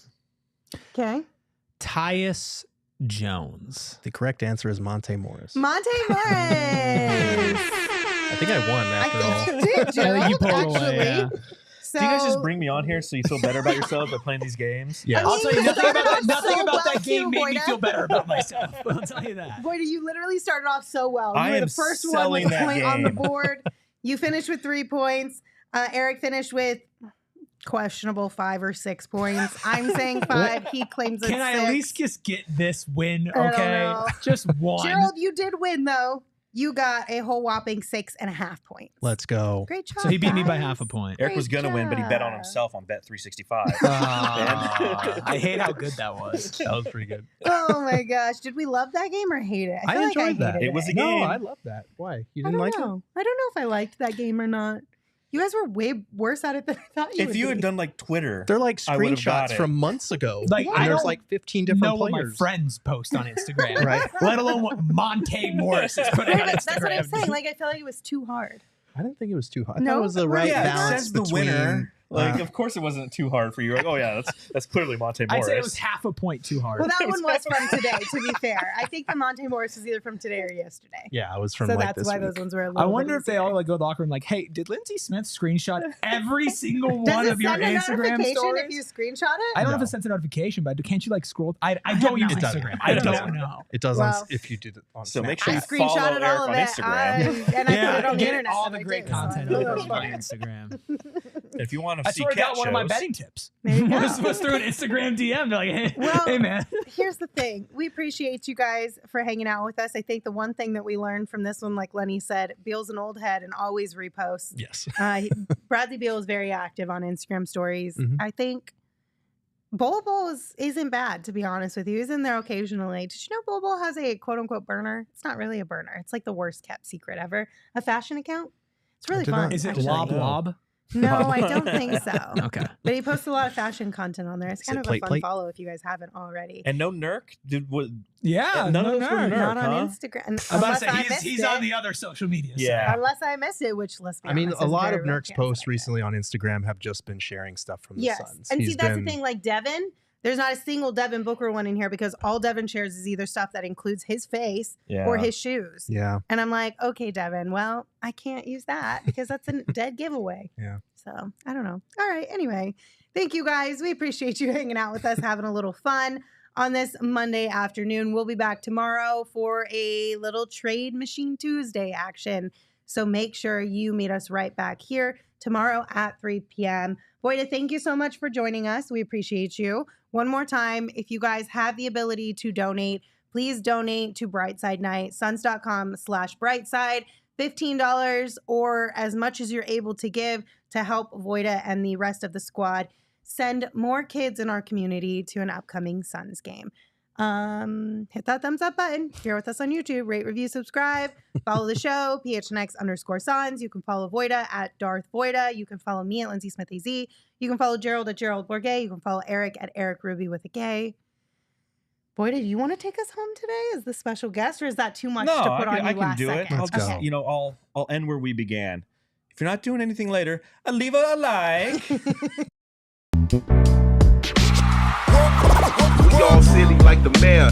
Okay. Tyus Jones. The correct answer is Monte Morris. Monte Morris. I think I won after all. I think you did, Gerald, you pulled actually. away, yeah. So, Do you guys just bring me on here so you feel better about yourself by playing these games? Yeah. I'll tell you, nothing about that, So that game made me Voita. feel better about myself. I'll tell you that. Voita, you literally started off so well. I You were am the first one with selling a that point on the game. board. You finished with 3 points. Eric finished with questionable 5 or 6 points. I'm saying 5. He claims it's 6. Can I at least just get this win? I don't Okay, know. just one. Gerald, you did win though. You got a whole whopping 6.5 points. Let's go. Great job. So he beat me by guys. half a point. Eric was Great gonna win, but he bet on job. himself on Bet365. I hate how good that was. That was pretty good. Oh my gosh. Did we love that game or hate it? I feel like enjoyed that. hated It was a No, game. I love that. Why? You I didn't don't like know. I don't know if I liked that game or not. You guys were way worse at it than I thought you would If you be. had done like Twitter, it? They're like I would've got screenshots it. from months ago. Like, and I there's don't like 15 know different what my players. friends post on Instagram, Right. Let alone what Monte Morris is putting Right, on but Instagram. that's what I'm saying. Like, I feel like it was too hard. I didn't think it was too hard. I No? thought it was the Well, right yeah, it balance says the between. winner. Like, of course, it wasn't too hard for you. Like, oh yeah, that's clearly Monte Morris. I'd say it was half a point too hard. Well, that one was from today, to be fair. I think the Monte Morris is either from today or yesterday. Yeah, it was from So like that's this why week. those ones were a little I wonder bit if they easier. all like go to the locker room like, hey, did Lindsey Smith screenshot every single Does one it of your send a Instagram notification stories? if you screenshot it? I don't know if No. it sends a notification, but can't you like scroll? I don't use It doesn't. Instagram. I It don't doesn't. know. It does Well, if you did it on So make Snapchat. sure I you follow screenshotted Eric all of on it, Instagram. and I put it on the get internet. all and the I great did, so. content on my Instagram. If you want to I see swear to cat God, one of my shows, betting tips There you go. was through an Instagram DM. They're like, hey, Well, hey man. Here's the thing. We appreciate you guys for hanging out with us. I think the one thing that we learned from this one, like Lenny said, Beal's an old head and always reposts. Yes. Bradley Beal is very active on Instagram stories. Mhm. I think Bol isn't bad, to be honest with you. He's in there occasionally. Did you know Bol has a quote unquote burner? It's not really a burner. It's like the worst kept secret ever. A fashion account. It's really did fun. not- Is it actually. Lob Lob? No, I don't think so. Okay. But he posts a lot of fashion content on there. It's Is kind it of a Plate fun Plate? follow if you guys haven't already. and no Nurk. Yeah, None of those were no. Nurk. Not on huh? Instagram. I'm about Unless to I say missed he's it. on the other social media. Yeah. Unless I missed it, which let's be I mean, honest, a is lot very of rare Nurk's chance posts that I did. recently on Instagram have just been sharing stuff from the Yes. Suns. And see, He's that's been- the thing. Like Devin, there's not a single Devin Booker one in here because all Devin shares is either stuff that includes his face Yeah. or his shoes. Yeah. And I'm like, okay, Devin, well, I can't use that because that's a dead giveaway. Yeah. So I don't know. All right. Anyway, thank you guys. We appreciate you hanging out with us, having a little fun on this Monday afternoon. We'll be back tomorrow for a little Trade Machine Tuesday action. So make sure you meet us right back here tomorrow at 3 p.m. Voita, thank you so much for joining us. We appreciate you. One more time, if you guys have the ability to donate, please donate to Brightside Night, suns.com/brightside, $15 or as much as you're able to give to help Voita and the rest of the squad send more kids in our community to an upcoming Suns game. Hit that thumbs up button. Here with us on YouTube. Rate, review, subscribe. Follow the show, PHNX_Suns. You can follow Voita at Darth Voita. You can follow me at Lindsay Smith AZ. You can follow Gerald at Gerald Bourget. You can follow Eric at Eric Ruby with a K. Voita, do you want to take us home today as the special guest, or is that too much to put on you I can last do it. second? I'll Let's just, go. I'll end where we began. If you're not doing anything later, leave a like. We all silly like the mayor.